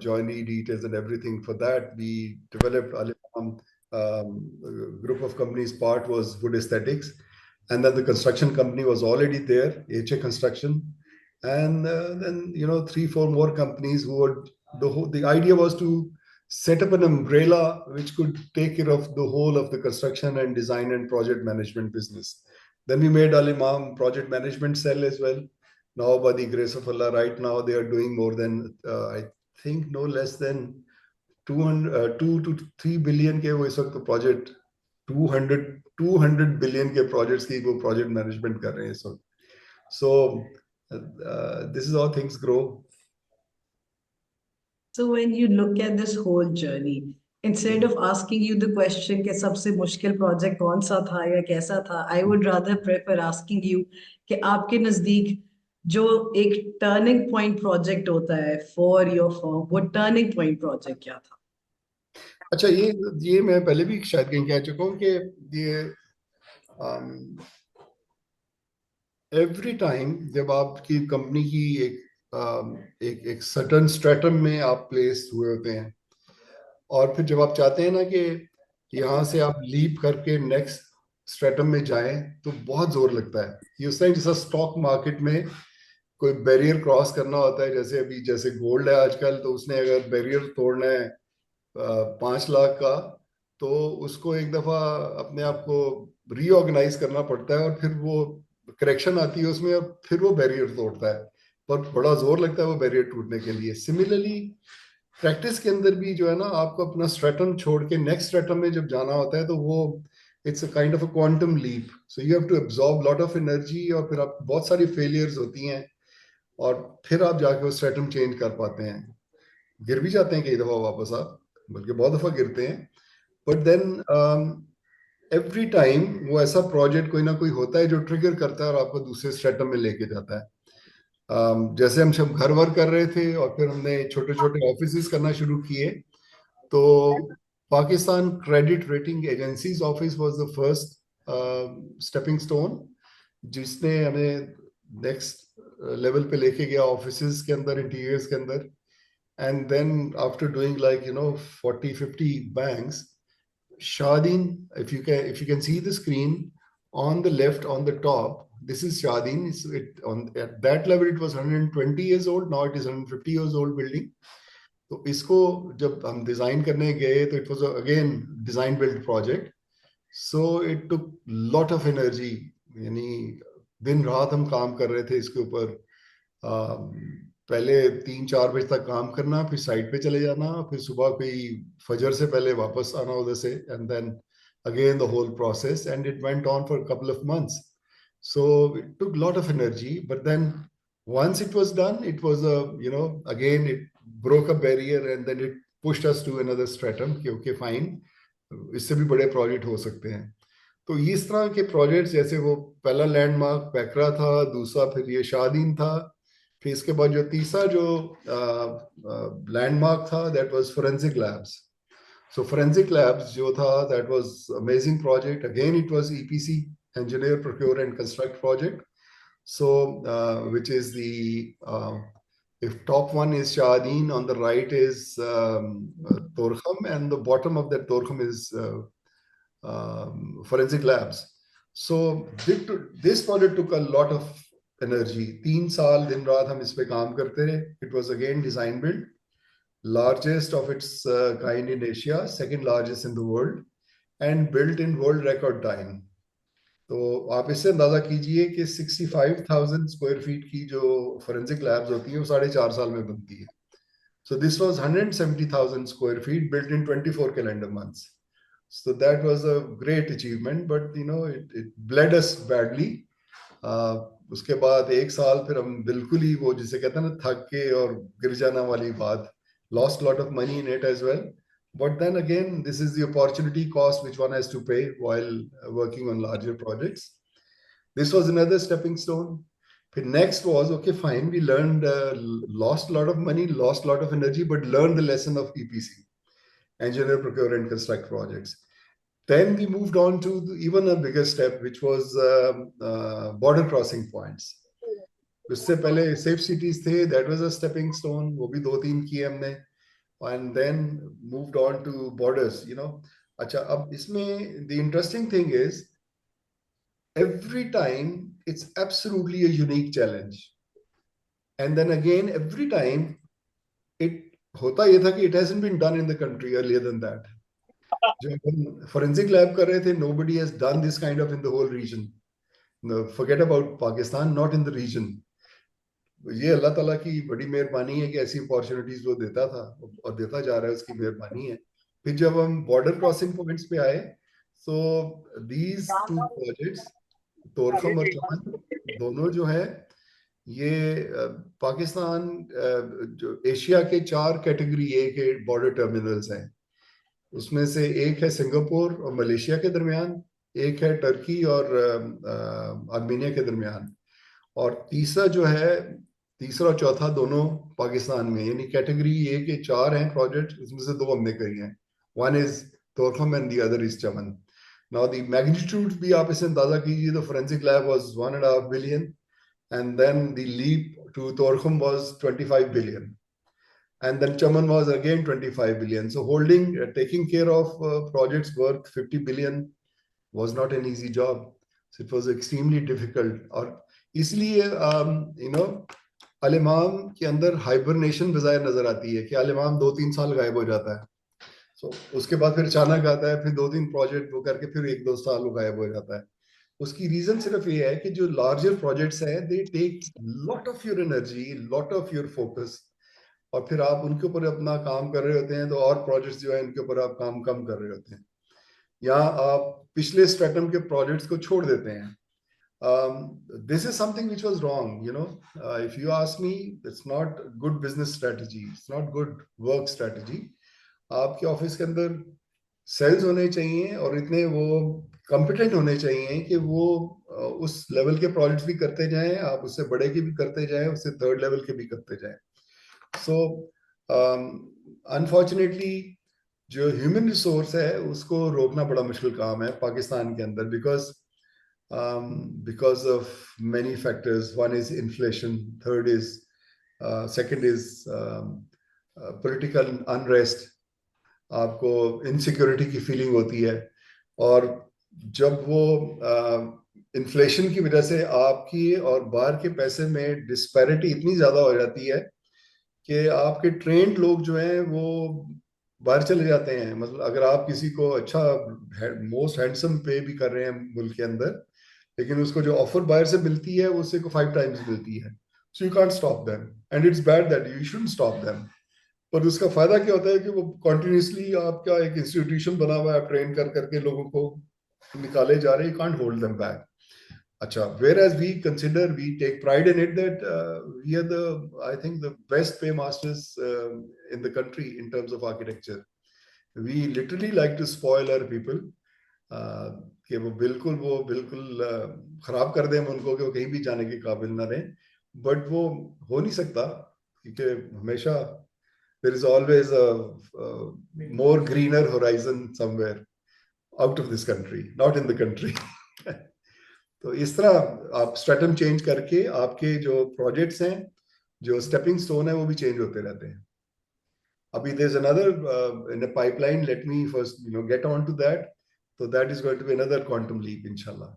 joinery details and everything. For that we developed Al Imam group of companies. Part was Wood Aesthetics, and then the construction company was already there, HA Construction, and then 3-4 more companies who would the idea was to set up an umbrella which could take care of the whole of the construction and design and project management business. Then we made Al Imam project management cell as well. Now, by the grace of Allah, right now they are doing more than I think no less than 2 to 3 billion के वो इस वक्त project 200 billion के projects की वो project management कर रहे हैं इस वक्त. So this is how things grow. So when you look at this whole journey, instead of asking you the question कि सबसे मुश्किल project कौन सा था या कैसा था, I would rather prefer asking you कि आपके नजदीक जो एक turning point project होता है for your firm, वो turning point project क्या था? अच्छा, ये मैं पहले भी शायद कहीं कह चुका हूँ कि ये एवरी टाइम जब आपकी कंपनी की एक सर्टेन स्ट्रेटम में आप प्लेस हुए होते हैं, और फिर जब आप चाहते हैं ना कि यहाँ से आप लीप करके नेक्स्ट स्ट्रेटम में जाएं, तो बहुत जोर लगता है. ये उस टाइम जैसा स्टॉक मार्केट में कोई बैरियर क्रॉस करना होता है, जैसे गोल्ड है आजकल, तो उसने अगर बैरियर तोड़ना है 5 लाख का, तो उसको एक दफा अपने आप को रीऑर्गेनाइज करना पड़ता है, और फिर वो करेक्शन आती है उसमें, और फिर वो बैरियर तोड़ता है, पर बड़ा जोर लगता है वो बैरियर टूटने के लिए. सिमिलरली प्रैक्टिस के अंदर भी जो है ना, आपको अपना स्ट्रेटम छोड़ के नेक्स्ट स्ट्रेटम में जब जाना होता है, तो वो it's a kind of a quantum leap. So you have to absorb lot of energy, और फिर आप बहुत सारी फेलियर्स होती हैं, और फिर आप जाके वो स्ट्रेटम चेंज कर पाते हैं. गिर भी जाते हैं कई दफा वापस आप, बल्कि बहुत दफा गिरते हैं, बट देन एवरी टाइम वो ऐसा प्रोजेक्ट कोई ना कोई होता है जो ट्रिगर करता है और आपको दूसरे स्ट्रेटम में लेके जाता है. जैसे हम सब घर वर्क कर रहे थे और फिर हमने छोटे छोटे ऑफिस करना शुरू किए, तो Pakistan credit rating agencies office was the first stepping stone, जिसने हमें नेक्स्ट लेवल पे लेके गया ऑफिस के अंदर, इंटीरियर्स के अंदर. And then after doing 40-50 banks, Shadeen, if you can see the screen on the left on the top, this is Shadeen. At that level it was 120 years old. Now it is 150 years old building. तो इसको जब हम design करने गए, तो it was again design build project. So it took lot of energy. यानी दिन रात हम काम कर रहे थे इसके ऊपर. पहले 3-4 बजे तक काम करना, फिर साइट पे चले जाना, फिर सुबह कोई फजर से पहले वापस आना उधर से, and then again the whole process, and it went on for couple of months. So it took lot of energy, but then once it was done, it was again it broke a barrier, and then it pushed us to another stratum कि okay fine, इससे भी बड़े project हो सकते हैं. तो इस तरह के प्रोजेक्ट्स, जैसे वो पहला लैंडमार्क पैकरा था, दूसरा फिर ये शादीन था, फिर इसके बाद जो तीसरा जो लैंडमार्क था, that was forensic labs. So forensic labs जो था, that was amazing project. Again it was EPC, engineer, procure and construct project. So which is if top one is Shadeen, on the right is Torkham, and the bottom of that Torkham is forensic labs. So this project took a lot of energy. 3 साल दिन रात हम इस पे काम करते रहे. It was again design build, largest of its kind in Asia, second largest in the world, and built in world record time. तो आप इससे अंदाजा कीजिए कि 65,000 स्क्वायर फीट की जो फोरेंसिक लैब्स होती हैं, वो 4.5 साल में बनती है. So this was 170,000 square feet built in 24 calendar months. So that was a great achievement, but it bled us badly. उसके बाद 1 साल फिर हम बिल्कुल ही वो जिसे कहते हैं ना, थक के और गिर जाना वाली बात, lost lot of money in it as well. But then again, this is the opportunity cost which one has to pay while working on larger projects. This was another stepping stone. The next was, okay, fine, we learned, lost a lot of money, lost a lot of energy, but learned the lesson of EPC, engineer, procure and construct projects. Then we moved on to even a bigger step, which was border crossing points. उससे पहले safe cities थे, that was a stepping stone, वो भी 2-3 किए हमने. And then moved on to borders. अच्छा, अब इसमें the interesting thing is every time it's absolutely a unique challenge. And then again, every time it होता ये था कि it hasn't been done in the country earlier than that. जब हम forensic lab कर रहे थे, nobody has done this kind of in the whole region. No, forget about Pakistan, not in the region. ये अल्लाह ताला की बड़ी मेहरबानी है कि ऐसी अपॉर्चुनिटीज वो देता था और देता जा रहा है, उसकी मेहरबानी है. फिर जब हम बॉर्डर क्रॉसिंग पॉइंट्स पे आए, so these two projects, Torkham और चमन, दोनों जो है ये पाकिस्तान जो एशिया के 4 कैटेगरी ए के बॉर्डर टर्मिनल्स हैं. उसमें से एक है सिंगापुर और मलेशिया के दरमियान, एक है टर्की और आर्मीनिया के दरमियान, और तीसरा जो है, तीसरा और चौथा दोनों पाकिस्तान में. यानी कैटेगरी ए के 4 हैं प्रोजेक्ट, उसमें से 2 हमने करी हैं. One is Torkham and the other is Chaman. Now the magnitude भी आप इसे अंदाजा कीजिए. The forensic lab was 1.5 billion, and then the leap to Torkham was 25 billion, and then Chaman was again 25 billion. So taking care of projects worth 50 billion was not an easy job. So it was extremely difficult. और इसलिए अल-इमाम के अंदर hibernation बज़ाहिर नजर आती है कि अल-इमाम 2-3 साल गायब हो जाता है. So उसके बाद फिर अचानक आता है, फिर 2-3 प्रोजेक्ट वो करके फिर 1-2 साल वो गायब हो जाता है. उसकी रीजन सिर्फ ये है कि जो लार्जर प्रोजेक्ट्स हैं, they take lot of your energy, lot of your focus, और फिर आप उनके ऊपर अपना काम कर रहे होते हैं, तो और प्रोजेक्ट्स जो है इनके ऊपर आप काम कम कर रहे होते हैं, या आप पिछले स्ट्रेटम के प्रोजेक्ट्स को छोड़ देते हैं. This is something which was wrong, if you ask me, it's not good business strategy, it's not good work strategy. आपके ऑफिस के अंदर सेल्स होने चाहिए और इतने वो कॉम्पिटेंट होने चाहिए कि वो उस लेवल के प्रोजेक्ट्स भी करते जाएं, आप उससे बड़े के भी करते जाएं, उससे 3rd लेवल के भी करते जाएं. सो अनफॉर्चुनेटली जो ह्यूमन रिसोर्स है उसको रोकना बड़ा मुश्किल काम है पाकिस्तान के अंदर, because of many factors. One is inflation, second is political unrest. आपको इनसिक्योरिटी की फीलिंग होती है, और जब वो इन्फ्लेशन की वजह से आपकी और बाहर के पैसे में डिस्पैरिटी इतनी ज्यादा हो जाती है कि आपके ट्रेंड लोग जो हैं वो बाहर चले जाते हैं. मतलब अगर आप किसी को अच्छा मोस्ट हैंडसम पे भी कर रहे हैं मुल्क के अंदर, लेकिन उसको जो ऑफर बाहर से मिलती है वो उससे को 5 times मिलती है. So you can't stop them, and it's bad that you shouldn't stop them. पर उसका फायदा क्या होता है कि वो कॉन्टिन्यूसली आपका एक इंस्टीट्यूशन बना हुआ है, आप ट्रेन कर करके लोगों को निकाले जा रहे हैं, you can't hold them back. अच्छा, whereas we take pride in it that we are I think the best paymasters in the country in terms of architecture. We literally like to spoil our people, कि वो बिल्कुल खराब कर दें उनको कि वो कहीं भी जाने के काबिल ना रहें. बट वो हो नहीं सकता, क्योंकि हमेशा there is always a more greener horizon somewhere out of this country, not in the country. तो इस तरह आप स्ट्रेटम चेंज करके आपके जो प्रोजेक्ट्स हैं, जो स्टेपिंग स्टोन है, वो भी चेंज होते रहते हैं. अभी there's another in the pipeline. Let me first get on to that. So that is going to be another quantum leap, inshallah.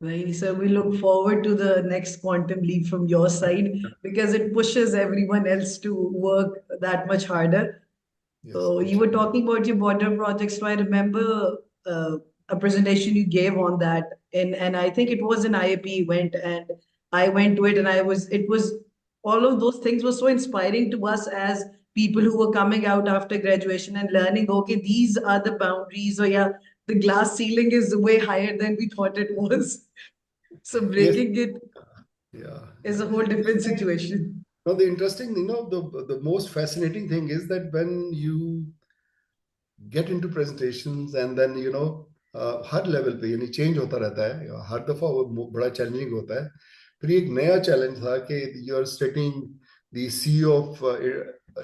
Right, so we look forward to the next quantum leap from your side, because it pushes everyone else to work that much harder. Yes, so you were talking about your border projects. So I remember a presentation you gave on that, and I think it was an IAP event, and I went to it, and it was all of those things were so inspiring to us as people who were coming out after graduation and learning, okay, these are the boundaries, or yeah, the glass ceiling is way higher than we thought it was. So breaking it is a whole different situation. Now, the interesting, the most fascinating thing is that when you get into presentations and then, her level पे यानी change होता रहता है, हर दफा वो बड़ा challenging होता है. फिर एक नया चैलेंज था कि you are sitting, the CEO of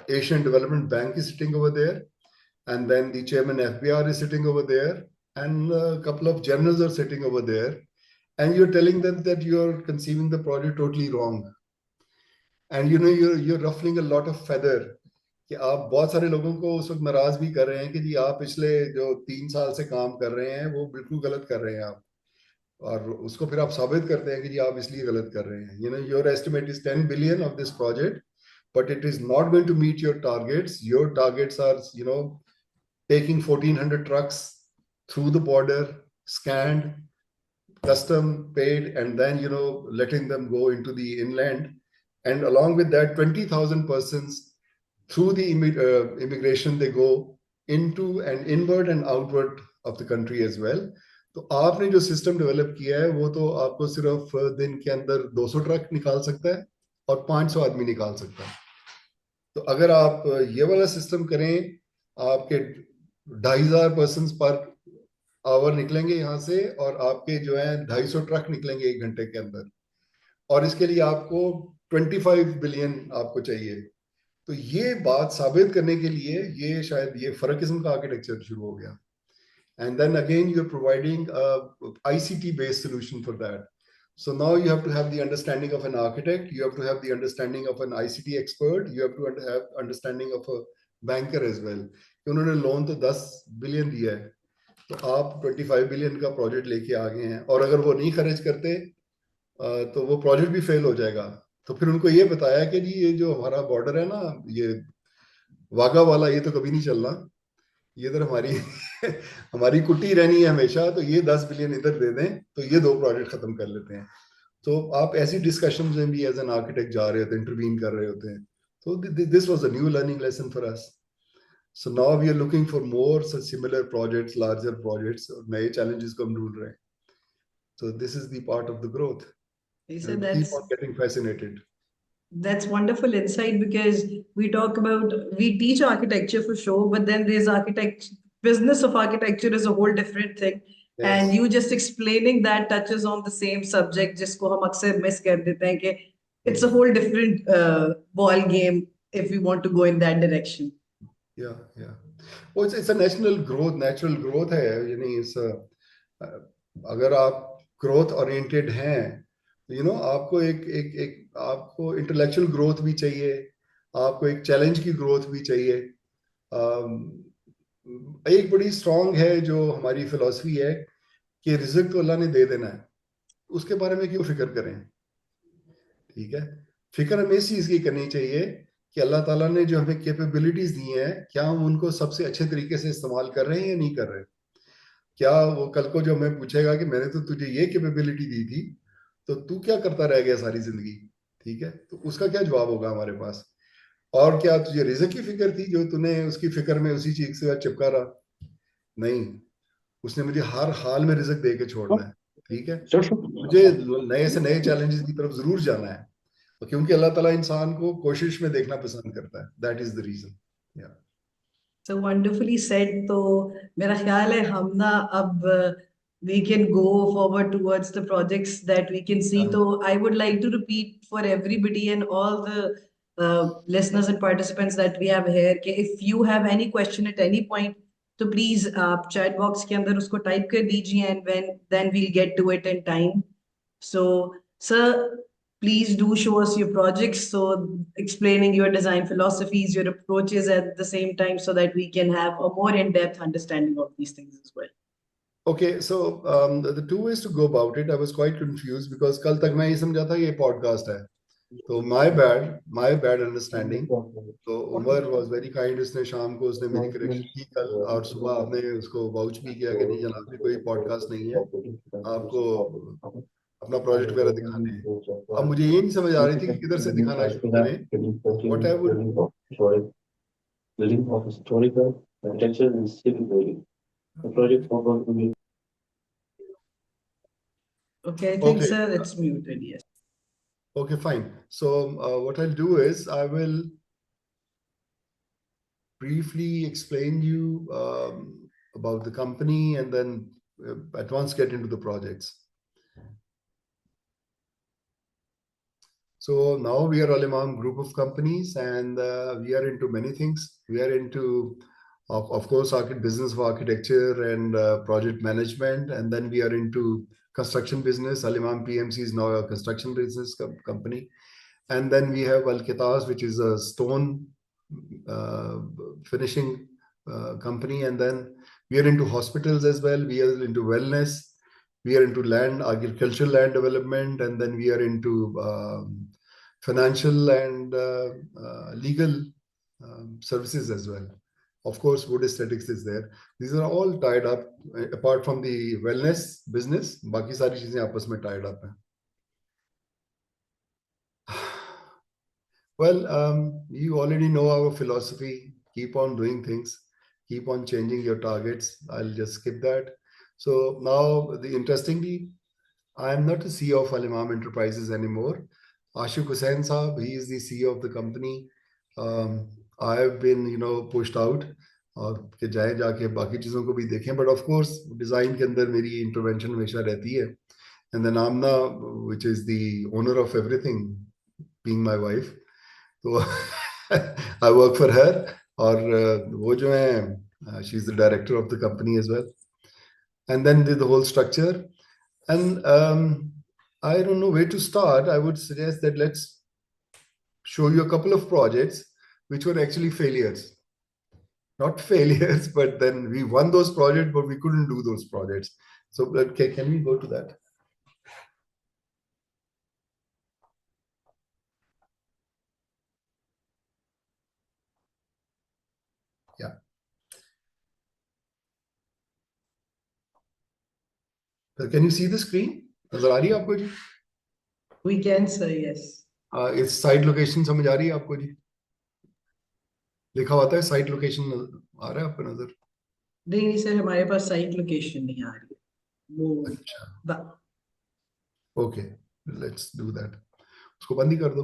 Asian Development Bank is sitting over there, and then the chairman FBR is sitting over there, and a couple of generals are sitting over there, and you're telling them that you're conceiving the project totally wrong, and you're ruffling a lot of feather, कि आप बहुत सारे लोगों को उस वक्त नाराज भी कर रहे हैं कि जी आप पिछले जो 3 साल से काम कर रहे हैं वो बिल्कुल गलत कर रहे हैं आप. और उसको फिर आप साबित करते हैं कि जी आप इसलिए गलत कर रहे हैं. Your estimate is 10 billion of this project, but it is not going to meet your targets. Your targets are, taking 1,400 trucks through the border, scanned, custom paid, and then, letting them go into the inland. And along with that, 20,000 persons through the immigration, they go into and inward and outward of the country as well. तो आपने जो system develop किया है वो तो आपको सिर्फ दिन के अंदर 200 ट्रक निकाल सकता है और 500 आदमी निकाल सकता है. तो अगर आप ये वाला सिस्टम करें, आपके 2,500 पर्सन पर आवर निकलेंगे यहाँ से, और आपके जो है 250 ट्रक निकलेंगे 1 घंटे के अंदर, और इसके लिए आपको 25 बिलियन आपको चाहिए. तो ये बात साबित करने के लिए ये शायद ये फर्क किस्म का आर्किटेक्चर शुरू हो गया. And then again, you're providing a ICT-based solution for that. So now you have to have the understanding of an architect, you have to have the understanding of an ICT expert, you have to have understanding of a banker as well. उन्होंने loan तो 10 billion दिया है, तो आप 25 billion का project लेके आ गए हैं, और अगर वो नहीं खर्च करते तो वो प्रोजेक्ट भी फेल हो जाएगा. तो फिर उनको ये बताया कि जी ये जो हमारा बॉर्डर है ना, ये वाघा वाला, ये तो कभी नहीं चलना, ये इधर हमारी कुट्टी रहनी है हमेशा, तो ये 10 बिलियन इधर दे दें तो ये 2 प्रोजेक्ट खत्म कर लेते हैं. तो आप ऐसी डिस्कशन में भी एज एन आर्किटेक्ट जा रहे होते हैं, इंटरवीन कर रहे होते हैं. तो this was a new learning lesson for us. So now we are looking for more such similar projects, larger projects, और नए चैलेंजेस को हम ढूंढ रहे हैं. So this is the part of the growth. He said Keep on getting fascinated. That's wonderful insight, because we teach architecture for sure, but then there's business of architecture is a whole different thing. Yes. And you just explaining that touches on the same subject, जिसको हम अक्सर miss कर देते हैं कि it's a whole different ball game if we want to go in that direction. Yeah. Well, it's a natural growth है, यानी अगर आप ग्रोथ ओरिएंटेड हैं, आपको आपको इंटेलेक्चुअल ग्रोथ भी चाहिए, आपको एक चैलेंज की ग्रोथ भी चाहिए. एक बड़ी स्ट्रांग है जो हमारी फिलॉसफी है कि रिज़्क तो अल्लाह ने दे देना है, उसके बारे में क्यों फिक्र करें. ठीक है, फिक्र हमें इस चीज की करनी चाहिए कि अल्लाह ताला ने जो हमें कैपेबिलिटीज दी हैं, क्या हम उनको सबसे अच्छे तरीके से इस्तेमाल कर रहे हैं या नहीं कर रहे. क्या वो कल को जो हमें पूछेगा कि मैंने तो तुझे ये कैपेबिलिटी दी थी, तो तू क्या करता रह गया सारी जिंदगी. ठीक है, तो उसका क्या जवाब होगा हमारे पास. और क्या तुझे रिज़्क की फिक्र थी जो तूने उसकी फिक्र में उसी चीज से चिपका रहा. नहीं, उसने मुझे हर हाल में रिज़्क दे के छोड़ना है. ठीक है, मुझे नए से नए चैलेंजेस की तरफ जरूर जाना है, क्योंकि अल्लाह ताला इंसान को कोशिश में देखना पसंद करता है. That is the reason. So wonderfully said. तो मेरा ख्याल है हम ना अब we can go forward towards the projects that we can see. So I would like to repeat for everybody and all the listeners and participants that we have here कि if you have any question at any point, तो please आप chat box के अंदर उसको type कर दीजिए, and then we'll get to it in time. So sir, please do show us your projects, so explaining your design philosophies, your approaches at the same time, so that we can have a more in-depth understanding of these things as well. Okay, so the two ways to go about it. I was quite confused because कल तक मैं ये समझा था ये podcast है. तो my bad understanding. तो उमर was very kind. उसने शाम को उसने मेरी correction की कल, और सुबह आपने उसको vouch भी किया कि नहीं जनाब ये कोई podcast नहीं है, आपको अपना प्रोजेक्ट वगैरह दिखाने हैं. अब मुझे ये नहीं समझ आ रही थी कि किधर से दिखाना शुरू करें. What I would building of historical architecture and civil building. The project forward to be. Okay, I think sir it's muted. Yes. Okay, fine. So what I'll do is I will briefly explain you about the company, and then at once get into the projects. So now we are Al-Imam group of companies, and we are into many things. We are into, of course, business of architecture and project management, and then we are into construction business. Al-Imam PMC is now a construction business company, and then we have Al-Kitas, which is a stone finishing company, and then we are into hospitals as well. We are into wellness. we are into land, agricultural land development, and then we are into financial and legal services as well. Of course, wood aesthetics is there. These are all tied up, apart from the wellness business. बाकी सारी चीजें आपस में tied up हैं. Well, you already know our philosophy. Keep on doing things. Keep on changing your targets. I'll just skip that. So now, interestingly, I am not the CEO of Al-Imam Enterprises anymore. Ashik Hussain Saab, he is the CEO of the company. I have been, pushed out. और कि जाए जाके बाकी चीजों को भी देखें, but of course design के अंदर मेरी इंटरवेंशन हमेशा रहती है. And then Amna, which is the owner of everything, being my wife, so I work for her. और वो जो है, she's the director of the company as well. And then the whole structure. And I don't know where to start. I would suggest that let's show you a couple of projects which were actually failures. Not failures, but then we won those projects, but we couldn't do those projects. So can we go to that? Yeah. Can you see the screen? नजर आ रही है आपको जी? We can, sir, yes. इस site location समझ आ रही है आपको जी? लिखा होता है साइट लोकेशन आ रहा है आपको नजर? नहीं सर, हमारे पास साइट लोकेशन नहीं आ रही है वो. अच्छा. Okay, let's do that. उसको बंद ही कर दो.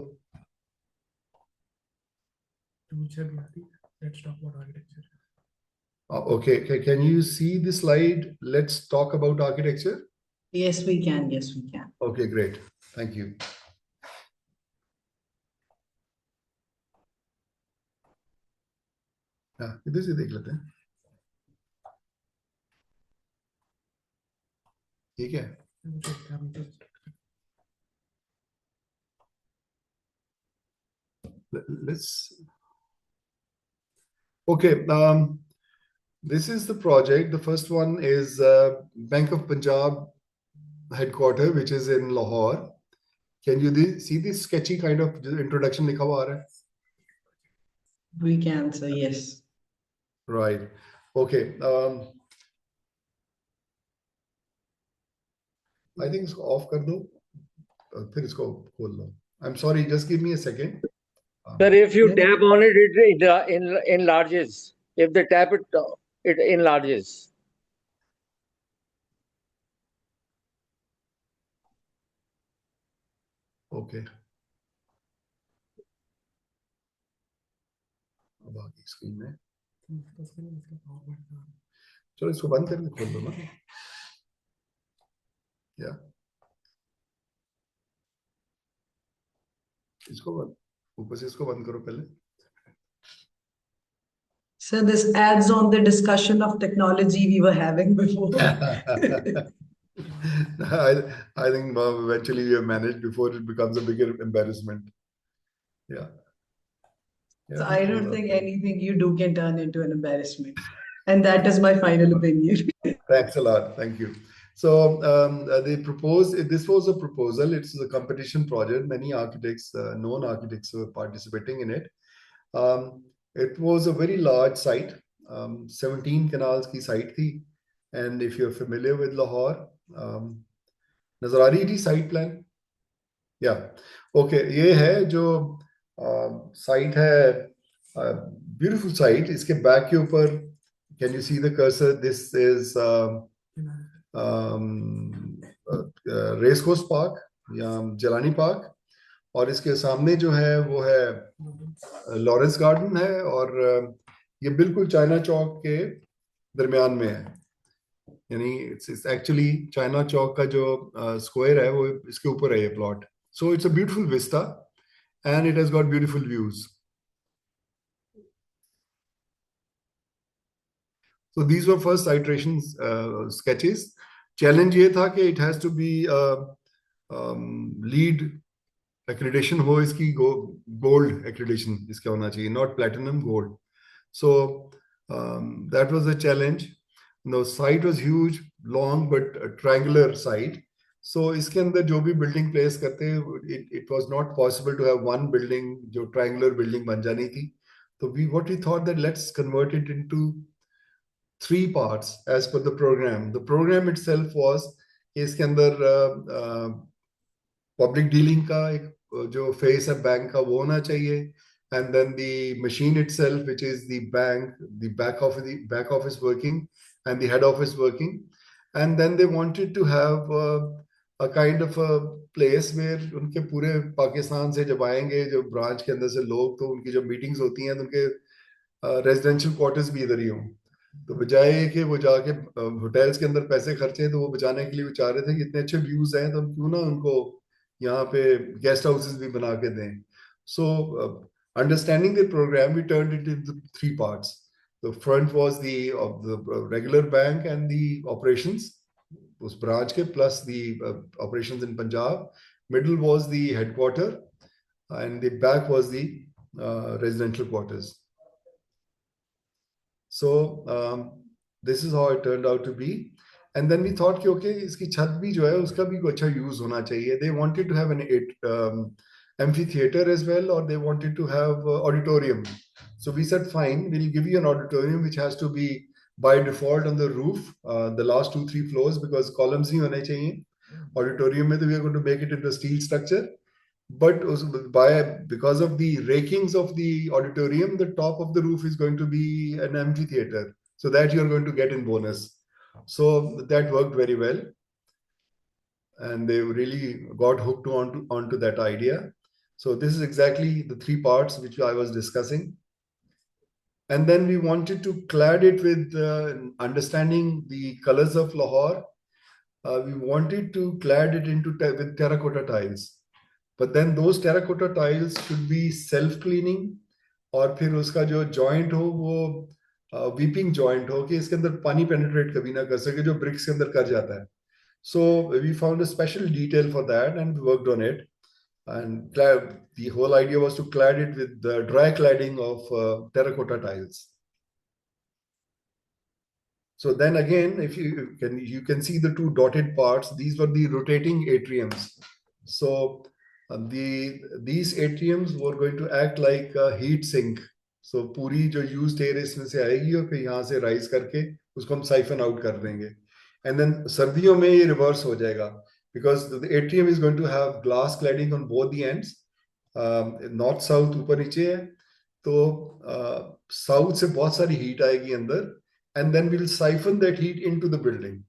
Let's talk about architecture. Okay, can you see the slide? Let's talk about architecture. Yes, we can. Yes, we can. Okay, great. Thank you. हाँ, इधर से देख लेते हैं. ठीक है. Let's. Okay. This is the project. The first one is Bank of Punjab headquarters, which is in Lahore. Can you see this sketchy kind of introduction लिखा हुआ आ रहा है? We can, sir. Yes. Right. Okay. I think इसको off कर दो. फिर इसको खोल लो. I'm sorry. Just give me a second. Sir, if you tap on it, it enlarges. If they tap it, it enlarges. Okay. अब आगे screen में. चलो इसको बंद करके खोल दो ना. या इसको बंद, ऊपर से इसको बंद करो पहले. So this adds on the discussion of technology we were having before. I think eventually we have managed before it becomes a bigger embarrassment. Yeah. So I don't think anything you do can turn into an embarrassment. And that is my final opinion. Thanks a lot. Thank you. So they proposed, this was a proposal. It's a competition project. Many architects, known architects were participating in it. It was a very large site, 17 canals की site थी. And if you're familiar with Lahore, नजर आ रही थी site plan? Yeah. Okay, ये है जो site है, beautiful site. इसके back के ऊपर, can you see the cursor? This is Race Course Park या Jalani Park. और इसके सामने जो है वो है लॉरेंस गार्डन है. और ये बिल्कुल चाइना चौक के दरमियान में है. यानी इट्स एक्चुअली चाइना चौक का जो स्क्वायर है वो इसके ऊपर है ये plot. So it's a beautiful Vista and it has got beautiful views. So these were first iterations, sketches. Challenge ये था कि it has to be LEED accreditation हो इसकी, gold accreditation इसका होना चाहिए, not platinum, gold. So that was a challenge. No site was huge, long but triangular site. So इसके अंदर जो भी बिल्डिंग प्लेस करते it was not possible to have one building जो ट्रायंगुलर बिल्डिंग बन जानी थी. तो we thought that let's convert it into 3 parts as per the program. The program itself was इसके अंदर पब्लिक डीलिंग का एक जो फेस है बैंक का वो होना चाहिए, and then the machine itself, which is the bank, the back office working and the head office working. And then they wanted to have a kind of a place where उनके पूरे पाकिस्तान से जब आएंगे जो ब्रांच के अंदर से लोग, तो उनकी जो मीटिंग्स होती हैं तो उनके रेजिडेंशियल क्वार्टर्स भी इधर ही हों. तो बजाय कि वो जाके होटल्स के अंदर पैसे खर्चे, तो वो बचाने के लिए वो चाह रहे थे कि इतने अच्छे व्यूज हैं तो हम क्यों ना उनको यहाँ पे गेस्ट हाउसेस भी बना के दें. सो understanding the program, we turned it into 3 parts. The front was the regular bank and the operations, उस branch के, plus the operations in Punjab. Middle was the headquarter, and the back was the residential quarters. So this is how it turned out to be. And then we thought कि okay, इसकी छत भी जो है उसका भी कोई अच्छा यूज होना चाहिए. They wanted to have an amphitheater as well, or they wanted to have auditorium. So we said fine, we'll give you an auditorium which has to be by default on the roof, the last 2-3 floors, because columns नहीं होने चाहिए auditorium में. तो we are going to make it into a steel structure, but because of the rakings of the auditorium, the top of the roof is going to be an amphitheater, so that you're going to get in bonus. So that worked very well, and they really got hooked onto that idea. So this is exactly the 3 parts which I was discussing. And then we wanted to clad it with understanding the colors of Lahore. We wanted to clad it with terracotta tiles. But then those terracotta tiles should be self-cleaning, और फिर उसका जो joint हो वो weeping joint हो कि इसके अंदर पानी penetrate कभी ना कर सके जो bricks के अंदर कर जाता है. So we found a special detail for that and worked on it. And the whole idea was to clad it with the dry cladding of terracotta tiles. So then again, if you can see the 2 dotted parts, these were the rotating atriums. So these atriums were going to act like a heat sink. So पूरी जो used air इसमें से आएगी और फिर यहाँ से rise करके उसको हम siphon out कर देंगे. And then सर्दियों में ये reverse हो जाएगा, because the atrium is going to have glass cladding on both the ends. North south ऊपर नीचे है, तो south से बहुत सारी heat आएगी अंदर, and then we'll siphon that heat into the building.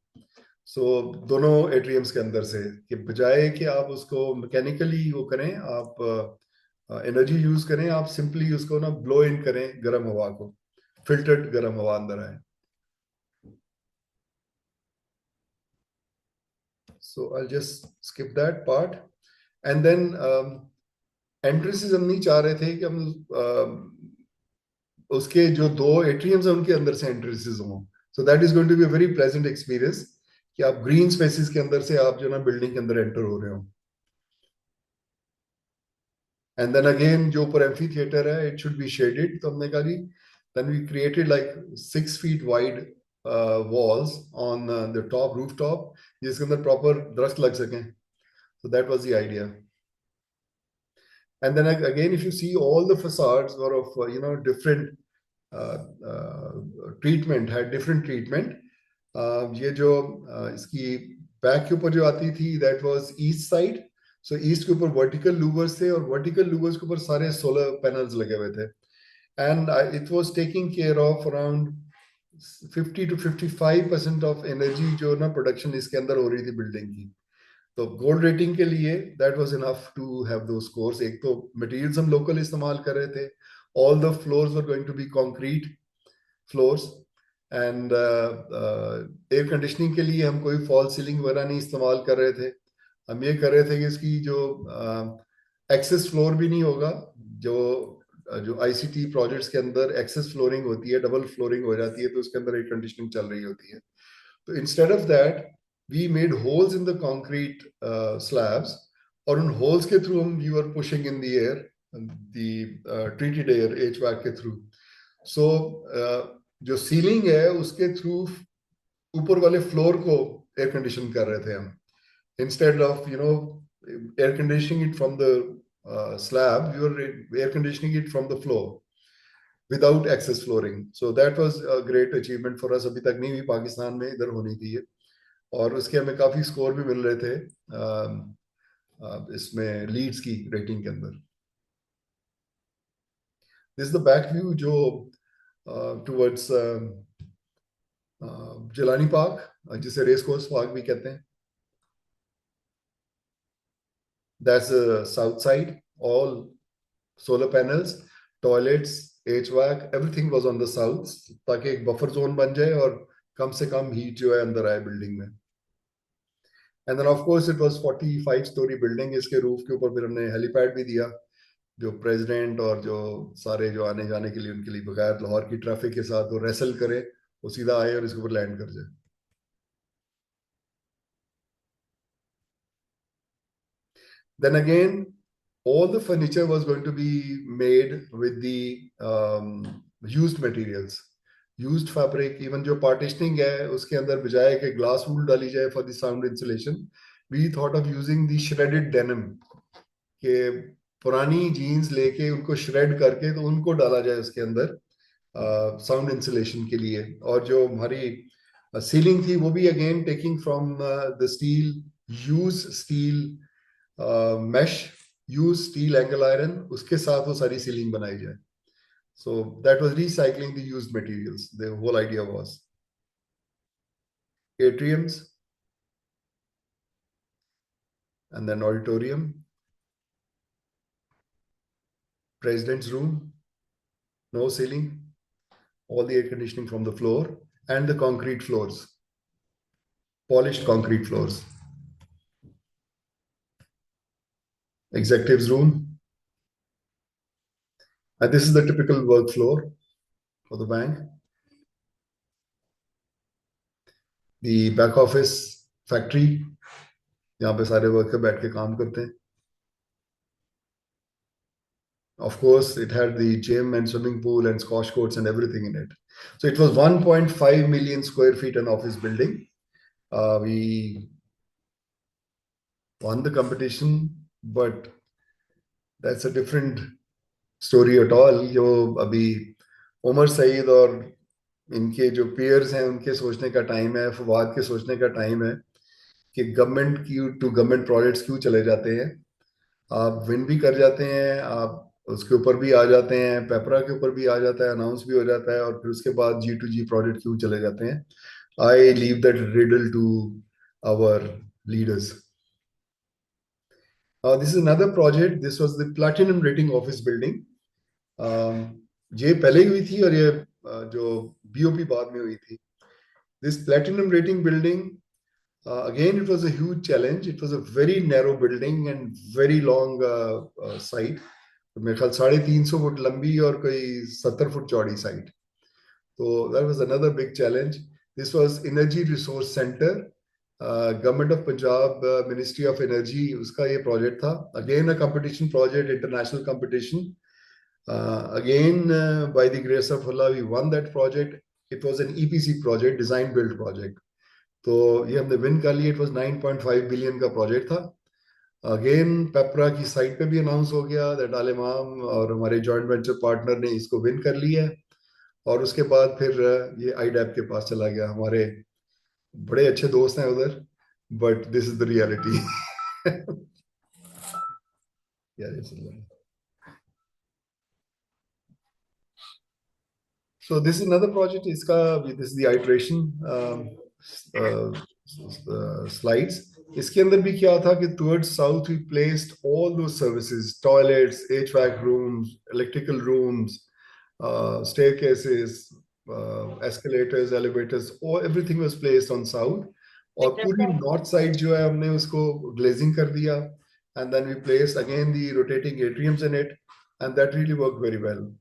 So दोनों atriums के अंदर से, कि बजाय कि आप उसको mechanically वो करें, आप energy use करें, आप simply उसको ना blow in करें गर्म हवा को, filtered गर्म हवा अंदर आए. So I'll just skip that part. And then entrances हम नहीं चाह रहे थे कि हम उसके जो 2 atriums हैं उनके अंदर से entrances हों. So that is going to be a very pleasant experience कि आप green spaces के अंदर से आप जो ना building के अंदर enter हो रहे हो. And then again जो ऊपर amphitheater है, it should be shaded. तो हमने कहा जी, then we created like 6 feet wide walls on the top rooftop, जिसके अंदर proper दरख्त लग सकें. So that was the idea. And then again, if you see, all the facades were of different treatment, had different treatment. ये जो इसकी back के ऊपर जो आती थी, that was east side. So east के ऊपर vertical louvers थे, और vertical louvers के ऊपर सारे solar panels लगे हुए थे. And it was taking care of around 50 to 55% of energy जो ना production इसके अंदर हो रही थी building की. तो gold rating के लिए that was enough to have those scores. एक तो materials हम local इस्तेमाल कर रहे थे. All the floors were going to be concrete floors, and air conditioning के लिए हम कोई false ceiling वगैरह नहीं इस्तेमाल कर रहे थे. हम ये कर रहे थे कि इसकी जो access floor भी नहीं होगा, जो ICT projects के अंदर access flooring होती है, double flooring हो जाती है, तो उसके अंदर air conditioning चल रही होती है. तो instead of that, we made holes in the concrete slabs, और उन holes के through we were pushing in the air, the treated air HVAC के through. So जो ceiling है उसके through ऊपर वाले फ्लोर को एयर कंडीशन कर रहे थे हम, instead of air conditioning it from the slab, we were air conditioning it from the floor without access flooring. So that was a great achievement for us. अभी तक नहीं हुई पाकिस्तान में, इधर होनी थी ये, और उसके हमें काफी स्कोर भी मिल रहे थे इसमें लीड्स की रेटिंग के अंदर. This is the back view जो टुवर्ड्स जिलानी पार्क, जिसे रेस कोर्स पार्क भी कहते हैं. That's the south side. All solar panels, toilets, HVAC, everything was on the south, ताकि एक बफर जोन बन जाए और कम से कम हीट जो है अंदर आए बिल्डिंग में. And then of course it was 45-story building. इसके रूफ के ऊपर फिर हमने हेलीपैड भी दिया, जो प्रेसिडेंट और जो सारे जो आने जाने के लिए उनके लिए बगैर लाहौर की ट्रैफिक के साथ वो रेसल करे, वो सीधा आए और इसके ऊपर लैंड कर जाए. Then again, all the furniture was going to be made with the used materials, used fabric. Even जो partitioning है उसके अंदर बजाय के glass wool डाली जाए for the sound insulation, we thought of using the shredded denim. के पुरानी jeans लेके उनको shred करके तो उनको डाला जाए उसके अंदर sound insulation के लिए. और जो हमारी ceiling थी वो भी again taking from the steel, used steel mesh, use steel angle iron, उसके साथ वो सारी सीलिंग बनाई जाए. So that was recycling the used materials. The whole idea was. Atriums, and then auditorium, president's room, no ceiling, all the air conditioning from the floor, and the concrete floors, polished concrete floors. Executives room, and this is the typical work floor for the bank. The back office factory, यहाँ पे सारे worker बैठ के काम करते हैं. Of course, it had the gym and swimming pool and squash courts and everything in it. So it was 1.5 million square feet an office building. We won the competition, but that's a different story at all. जो अभी उमर सईद और इनके जो peers हैं उनके सोचने का time है, फवाद के सोचने का टाइम है कि गवर्नमेंट की टू गवर्नमेंट प्रोजेक्ट्स क्यों चले जाते हैं. आप विन भी कर जाते हैं, आप उसके ऊपर भी आ जाते हैं, पेपरा के ऊपर भी आ जाता है, अनाउंस भी हो जाता है, और फिर उसके बाद G2G प्रोजेक्ट क्यों चले जाते हैं. I leave that riddle to our leaders. This is another project. This was the platinum rating office building. ये पहले हुई थी और ये जो BOP बाद में हुई थी. This platinum rating building, again it was a huge challenge. It was a very narrow building and very long site. मेरे ख्याल 350 फुट लंबी और कोई 70 फुट चौड़ी site. So that was another big challenge. This was Energy Resource Center, Government of Punjab, Ministry of Energy, उसका ये project था. Again a competition project, international competition. Again, by the grace of Allah, we won that project. It was an EPC project, design build project. तो ये हमने win कर लिया. It was 9.5 billion का project था. Again, पेपरा की site पे भी अनाउंस हो गया that आल इमाम और हमारे जॉइंट वेंचर पार्टनर ने इसको विन कर लिया. और उसके बाद फिर ये IDAP के पास चला गया. हमारे बड़े अच्छे दोस्त हैं उधर, but this is the reality. So this is another project. This is the iteration slides. इसके अंदर भी क्या था कि towards south we placed all those services, toilets, HVAC rooms, electrical rooms, staircases, escalators, elevators, everything was placed on south. और पूरी north side जो है हमने उसको glazing कर दिया, and then we placed again the rotating atriums in it, and that really worked very well.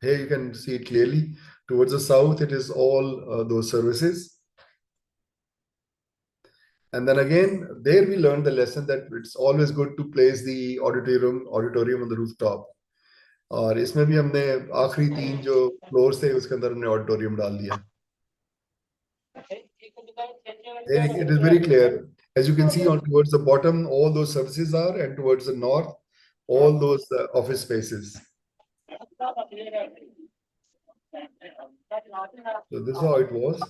Here you can see it clearly. Towards the south, it is all those services. And then again, there we learned the lesson that it's always good to place the auditorium on the rooftop. और इसमें भी हमने आखिरी 3 जो floors थे उसके अंदर हमने ऑडिटोरियम डाल दिया. It is very clear. As you can see on towards the bottom, all those services are, and towards the north, all those office spaces. So this is how it was.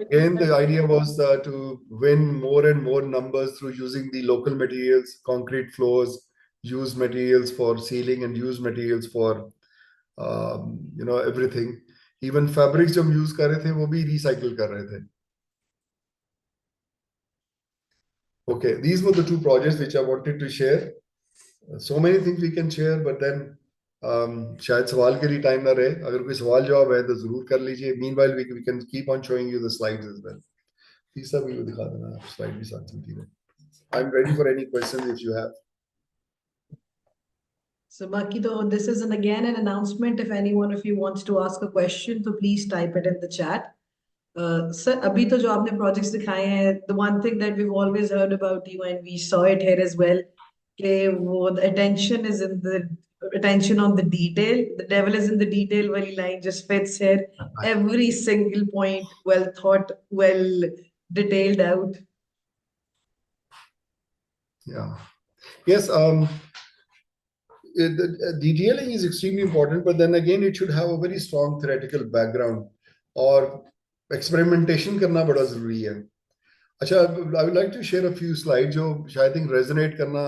Again, the idea was to win more and more numbers through using the local materials, concrete floors, used materials for ceiling, and used materials for everything. Even fabrics जो हम use कर रहे थे वो भी recycle कर रहे थे. Okay, these were the 2 projects which I wanted to share. So many things we can share, but then शायद सवाल के लिए टाइम ना रहे. अगर कोई सवाल जवाब है तो जरूर कर लीजिए. Meanwhile, we can keep on showing you the slides as well. तीसरा भी दिखा देना, slide भी साथ चलती रहे. I'm ready for any questions if you have. So Baki, this is again an announcement. If any one of you wants to ask a question, so please type it in the chat. Sir, अभी तो जो आपने projects दिखाए हैं, the one thing that we've always heard about you and we saw it here as well, कि वो the attention is in the attention on the detail. The devil is in the detail. वाली line just fits here. Every single point well thought, well detailed out. Yeah. Yes. Detailing is extremely important, but then again, it should have a very strong theoretical background. और experimentation करना बड़ा जरूरी है. अच्छा, I would like to share a few slides जो शायद think resonate करना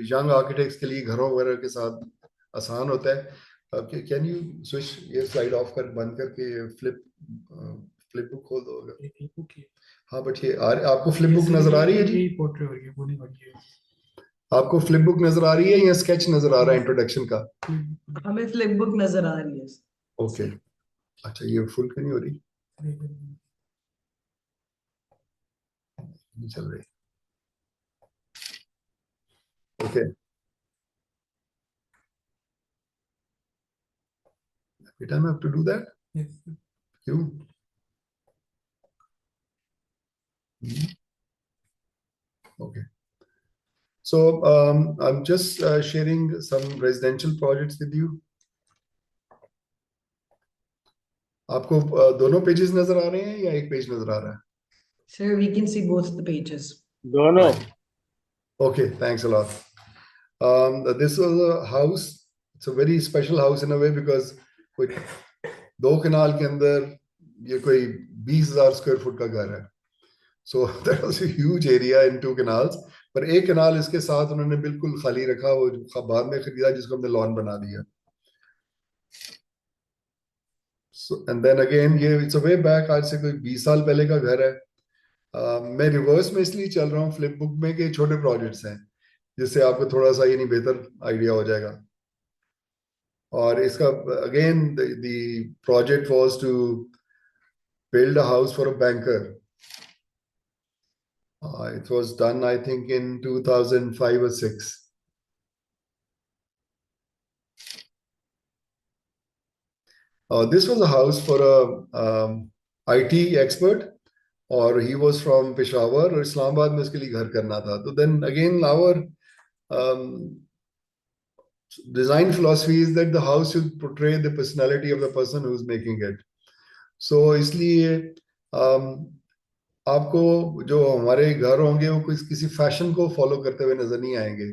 young architects के लिए घरों वगैरह के साथ आसान होता है. Can you switch ये slide off कर बंद करके flip book खोल दो अगर. हाँ, but ये आपको flip book नजर आ रही है जी? आपको फ्लिप बुक नजर आ रही है या स्केच नजर आ रहा है इंट्रोडक्शन का? हमें फ्लिप बुक नजर आ रही है. ओके, अच्छा, ये फुल क्यों नहीं हो रही? नहीं चल रही. Okay, every time I have to do that? क्यों? Okay. So I'm just sharing some residential projects with you. आपको दोनों पेजेस नजर आ रहे हैं या एक पेज नजर आ रहा है? Sir, we can see both the pages. दोनों. Okay, thanks a lot. This was a house. It's a very special house in a way because कोई 2 कनाल के अंदर ये कोई 20,000 स्क्वायर फुट का घर है. So that was a huge area in 2 canals. पर एक कनाल इसके साथ उन्होंने बिल्कुल खाली रखा, वो बाद में खरीदा जिसको हमने लॉन बना दिया. So and then again ये it's a way back, आज से कोई 20 साल पहले का घर है. मैं रिवर्स में इसलिए चल रहा हूँ फ्लिप बुक में कि छोटे प्रोजेक्ट्स हैं जिससे आपको थोड़ा सा ये नहीं बेहतर आइडिया हो जाएगा. और इसका again the project was to build a house for a banker. It was done, I think, in 2005 or 6. This was a house for a IT expert, और he was from Peshawar, और इस्लामाबाद में उसके लिए घर करना था. तो then again our design philosophy is that the house should portray the personality of the person who is making it. So इसलिए आपको जो हमारे घर होंगे वो किसी फैशन को फॉलो करते हुए नजर नहीं आएंगे.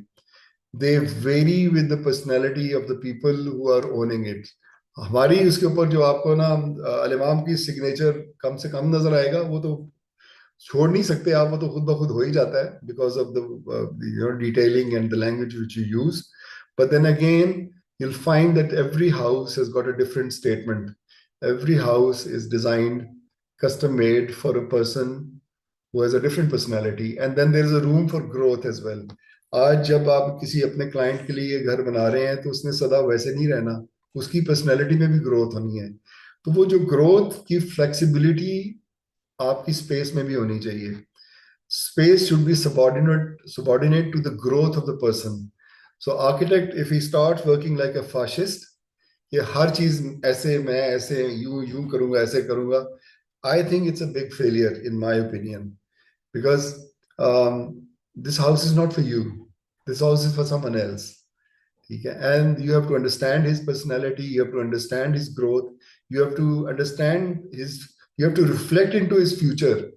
They vary with the personality of the people who are owning it. हमारी उसके ऊपर जो आपको ना अल-इमाम की सिग्नेचर कम से कम नजर आएगा, वो तो छोड़ नहीं सकते आप, वो तो खुद ब खुद हो ही जाता है because of the detailing and the language which you use. But then again, you'll find that every house has got a different statement. Every house is designed, custom made for a person who has a different personality, and then there is a room for growth as well. आज जब आप किसी अपने client के लिए घर बना रहे हैं तो उसने सदा वैसे नहीं रहना, उसकी पर्सनैलिटी में भी ग्रोथ होनी है. तो वो जो ग्रोथ की फ्लेक्सिबिलिटी आपकी स्पेस में भी होनी चाहिए. Space should be subordinate to the growth of the person. So architect, if he starts working like a fascist, ये हर चीज ऐसे मैं ऐसे यूं करूंगा ऐसे करूंगा, I think it's a big failure, in my opinion, because this house is not for you. This house is for someone else. Okay? And you have to understand his personality. You have to understand his growth. You have to understand his. You have to reflect into his future.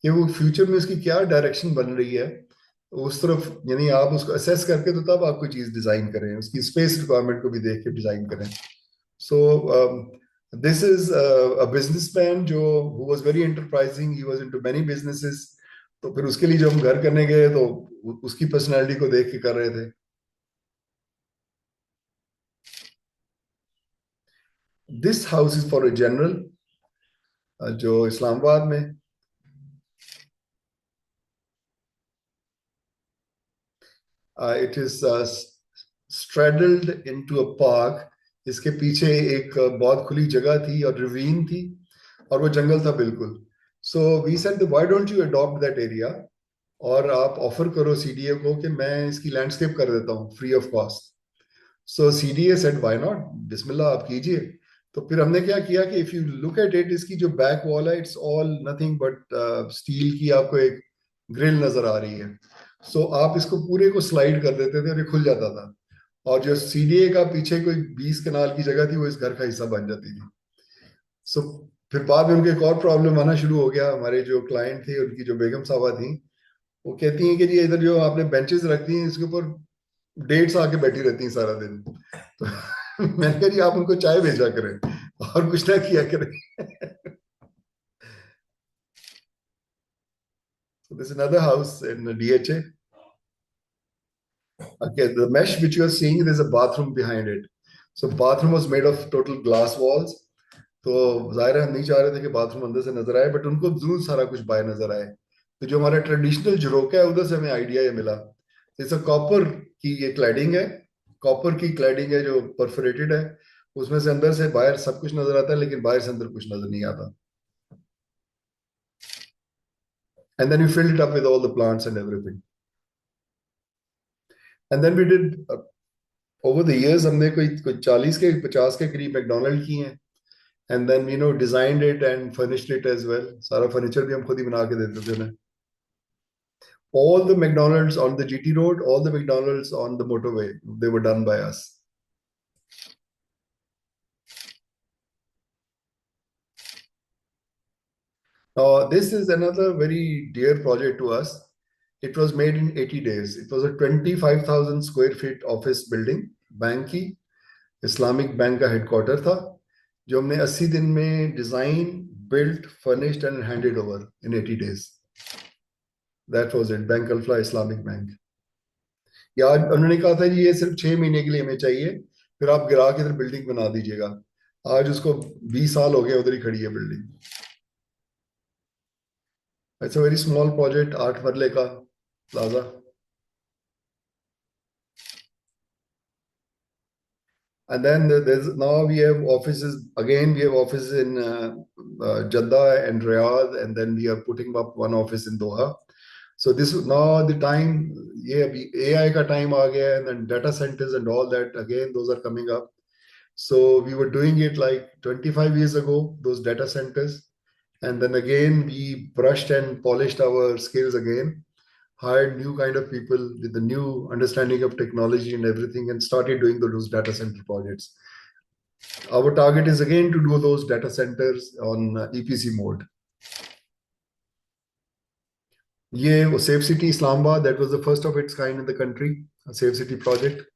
कि वो future में उसकी क्या direction बन रही है, उस तरफ यानी आप उसको असेस करके तो तब आप कोई चीज डिजाइन करें, उसकी स्पेस रिक्वायरमेंट को भी देख के डिजाइन करें. So this is a businessman जो who was very enterprising, he was into many businesses. तो फिर उसके लिए जब हम घर करने गए तो उसकी पर्सनालिटी को देख के कर रहे थे. This house is for a general जो इस्लामाबाद में. It is straddled into a park. इसके पीछे एक बहुत खुली जगह थी और रिवीन थी और वो जंगल था बिल्कुल. So we said, why don't you adopt that area और आप ऑफर करो सीडीए को कि मैं इसकी लैंडस्केप कर देता हूँ free of cost. So CDA said, why not? बिस्मिल्लाह आप कीजिए. तो फिर हमने क्या किया कि if you look at it, इसकी जो बैक वॉल है it's all nothing but still की आपको एक ग्रिल नजर आ रही है. सो आप इसको पूरे को स्लाइड कर देते थे और ये खुल जाता था. और जो सीडीए का पीछे कोई 20 कनाल की जगह थी वो इस घर का हिस्सा बन जाती थी. सो फिर बाद में उनके एक और प्रॉब्लम आना शुरू हो गया. हमारे जो क्लाइंट थे, उनकी जो बेगम साहबा थी, वो कहती हैं कि जी इधर जो आपने बेंचेस रख दी हैं इसके ऊपर डेट्स आके बैठी रहती हैं सारा दिन. तो मैंने कहा जी आप उनको चाय भेजा करें और कुछ ना किया करें. So there's another house in DHA. Okay, the mesh which you are seeing, there's a bathroom behind it. So bathroom was made of total glass walls. तो जाहिर है हम नहीं चाह रहे थे कि बाथरूम अंदर से नजर आए, बट उनको जरूर सारा कुछ बाहर नजर आए. तो जो हमारा ट्रेडिशनल झरोका है उधर से हमें आइडिया ये मिला. जैसे कॉपर की ये क्लैडिंग है, कॉपर की क्लैडिंग है जो परफोरेटेड है, उसमें से अंदर से बाहर सब कुछ नजर आता है लेकिन बाहर से अंदर कुछ नजर नहीं आता. And then we filled it up with all the plants and everything. And then we did over the years हमने कोई 40 के 50 के करीब मैकडोनल्ड किए हैं. And then designed it and furnished it as well. सारा फर्नीचर भी हम खुद ही बना के देते थे उन्हें. All the McDonald's on the GT road, all the McDonald's on the motorway, they were done by us. This is another very dear project to us. It was made in 80 days. It was a 25,000 square feet office building, bank की, Islamic bank का headquarter था, जो हमने 80 दिन में design, built, furnished and handed over in 80 days. That was it, bank Alfalah Islamic bank. या उन्होंने कहा था जी ये सिर्फ 6 महीने के लिए हमें चाहिए, फिर आप गिरा के इधर बिल्डिंग बना दीजिएगा. आज उसको 20 साल हो गए, उधर ही खड़ी है building. It's a very small project, 8 मरले का plaza. And then now we have offices, again we have offices in Jeddah and Riyadh, and then we are putting up one office in Doha. So this is now the time, AI ka time aa gaya, and then data centers and all that, again those are coming up. So we were doing it like 25 years ago, those data centers. And then again, we brushed and polished our skills again, hired new kind of people with the new understanding of technology and everything, and started doing those data center projects. Our target is again to do those data centers on EPC mode. Yeah, Safe City Islamabad, that was the first of its kind in the country, a Safe City project.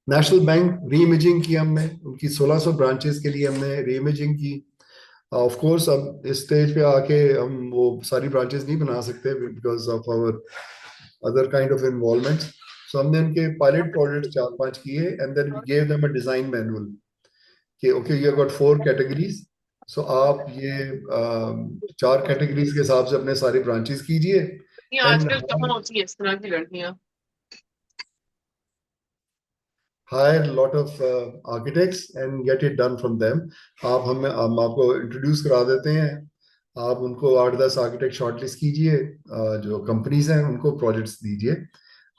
National bank reimaging की हमने, उनकी 1600 branches के लिए हमने रीइमेजिंग की. Of course अब इस stage पे आके हम वो सारी ब्रांचेस नहीं बना सकते because of our other kind of involvement. So हमने उनके पायलट प्रोजेक्ट्स 4-5 किए, and then we gave them a design manual कि okay you have got 4 categories. So आप ये 4 कैटेगरीज के हिसाब से अपने सारी ब्रांचेस कीजिए. आजकल कहाँ होती है इस तरह की लड़कियां. hire a lot of architects and get it done from them. हम आपको इंट्रोड्यूस करा देते हैं, आप उनको 8-10 आर्किटेक्ट शॉर्टलिस्ट कीजिए, जो कंपनीज हैं उनको प्रोजेक्ट्स दीजिए,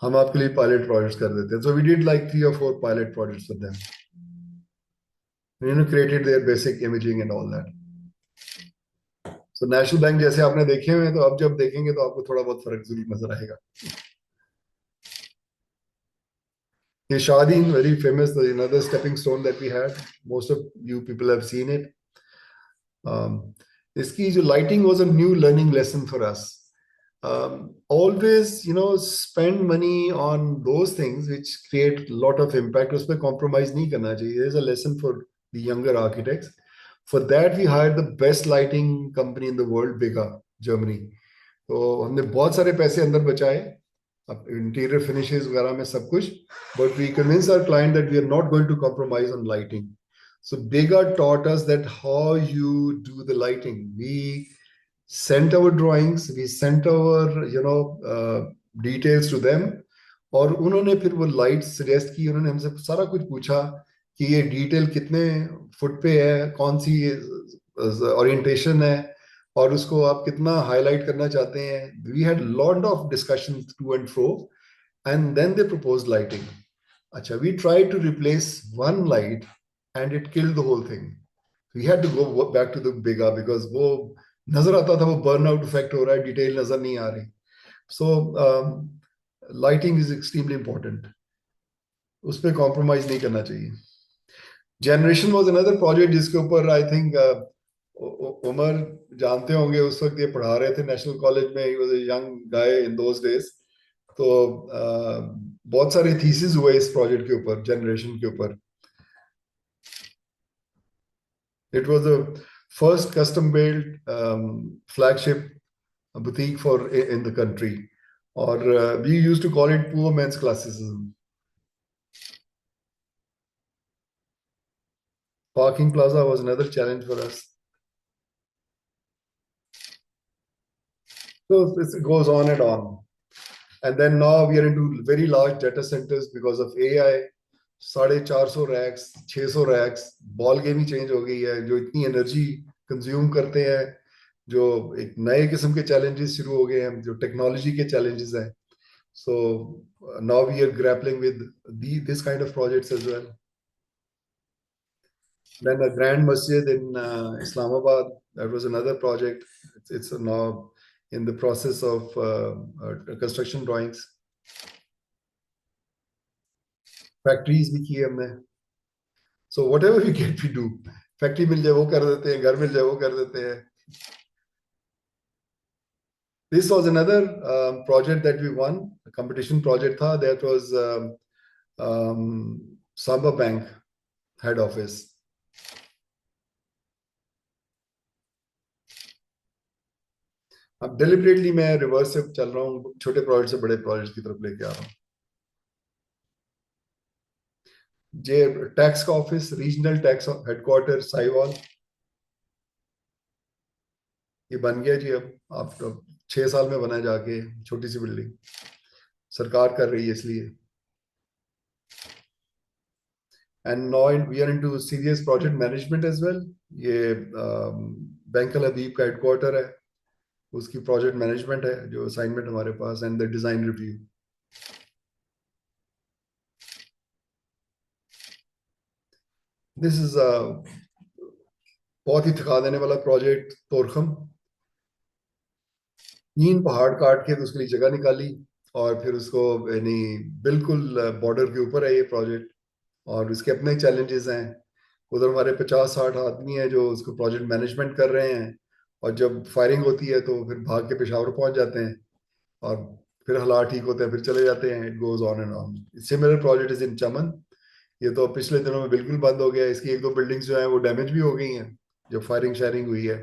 हम आपके लिए पायलट प्रोजेक्ट्स कर देते हैं. So we did like 3 or 4 pilot projects for them. Created their basic imaging and all that. So national bank जैसे आपने देखे हुए हैं, तो अब जब देखेंगे तो आपको थोड़ा बहुत फर्क जरूर नजर आएगा. ये Shadeen, very famous, another stepping stone that we had. Most of you people have seen it. इसकी जो lighting was a new learning lesson for us. Always, spend money on those things which create a lot of impact. उसमें compromise नहीं करना चाहिए. There's a lesson for the younger architects. For that, we hired the best lighting company in the world, Bega, Germany. तो हमने बहुत सारे पैसे अंदर बचाए, interior finishes वगैरह में सब कुछ, but we convinced our client that we are not going to compromise on lighting. So Bega taught us that how you do the lighting. We sent our drawings, we sent our details to them, और उन्होंने फिर वो light suggest की. उन्होंने हमसे सारा कुछ पूछा कि ये डिटेल कितने फुट पे है, कौन सी ओरिएंटेशन है, और उसको आप कितना हाईलाइट करना चाहते हैं. We had lot of discussion to and fro, and then they propose lighting. अच्छा, we try to replace one light and it killed the whole thing. We had to go back to the बिगा, because वो नजर आता था वो burn out effect हो रहा है, डिटेल नजर नहीं आ रही. सो लाइटिंग इज एक्सट्रीमली इंपॉर्टेंट, उस पर कॉम्प्रोमाइज नहीं करना चाहिए. जनरेशन वॉज अनदर प्रोजेक्ट जिसके ऊपर आई थिंक उमर जानते होंगे, उस वक्त ये पढ़ा रहे थे नेशनल कॉलेज में. He was a young guy in those days. तो बहुत सारे थीसिस हुए इस प्रोजेक्ट के ऊपर, जनरेशन के ऊपर. It was the first custom build flagship boutique for in the country, और we used to call it poor man's classicism. Parking plaza was another challenge for us. So this goes on and on. And then now we are into very large data centers because of AI. 450 racks, 600 racks, ball game he change हो गई है. जो इतनी energy consume करते हैं, जो एक नए किस्म के चैलेंजेस शुरू हो गए हैं, जो टेक्नोलॉजी के चैलेंजेस हैं. So now we are grappling with this kind of projects as well. Then a Grand Masjid in Islamabad, that was another project. It's now in the process of construction drawings. Factories भी किए हमने. So whatever we get, we do. Factory मिल जाए वो कर देते हैं, घर मिल जाए वो कर देते हैं. This was another project that we won, a competition project था. That was Samba Bank head office. अब डेलिबरेटली मैं रिवर्स से चल रहा हूँ, छोटे प्रोजेक्ट से बड़े प्रोजेक्ट की तरफ लेके आ रहा हूँ. जे टैक्स का office, regional tax headquarter Sahiwal, ये बन गया जी. अब 6 साल में बना जाके, छोटी सी बिल्डिंग सरकार कर रही है इसलिए. And now we are into serious project management as well. ये बैंक अल हबीब का हेडक्वार्टर है, उसकी प्रोजेक्ट मैनेजमेंट है जो असाइनमेंट हमारे पास, and the design review. This is बहुत ही थका देने वाला प्रोजेक्ट. तोरखम 3 पहाड़ काट के तो उसके लिए जगह निकाली, और फिर उसको यानी बिल्कुल बॉर्डर के ऊपर है ये प्रोजेक्ट, और इसके अपने चैलेंजेस हैं. उधर हमारे 50-60 आदमी हैं जो उसको प्रोजेक्ट मैनेजमेंट कर रहे हैं, और जब फायरिंग होती है तो फिर भाग के पेशावर पहुंच जाते हैं, और फिर हालात ठीक होते हैं, फिर चले जाते हैं. It goes on and on. Similar project is in Chaman. ये तो पिछले दिनों में बिल्कुल बंद हो गया. इसकी 1-2 बिल्डिंग्स जो हैं वो डैमेज भी हो गई हैं, जो फायरिंग शायरिंग हुई है.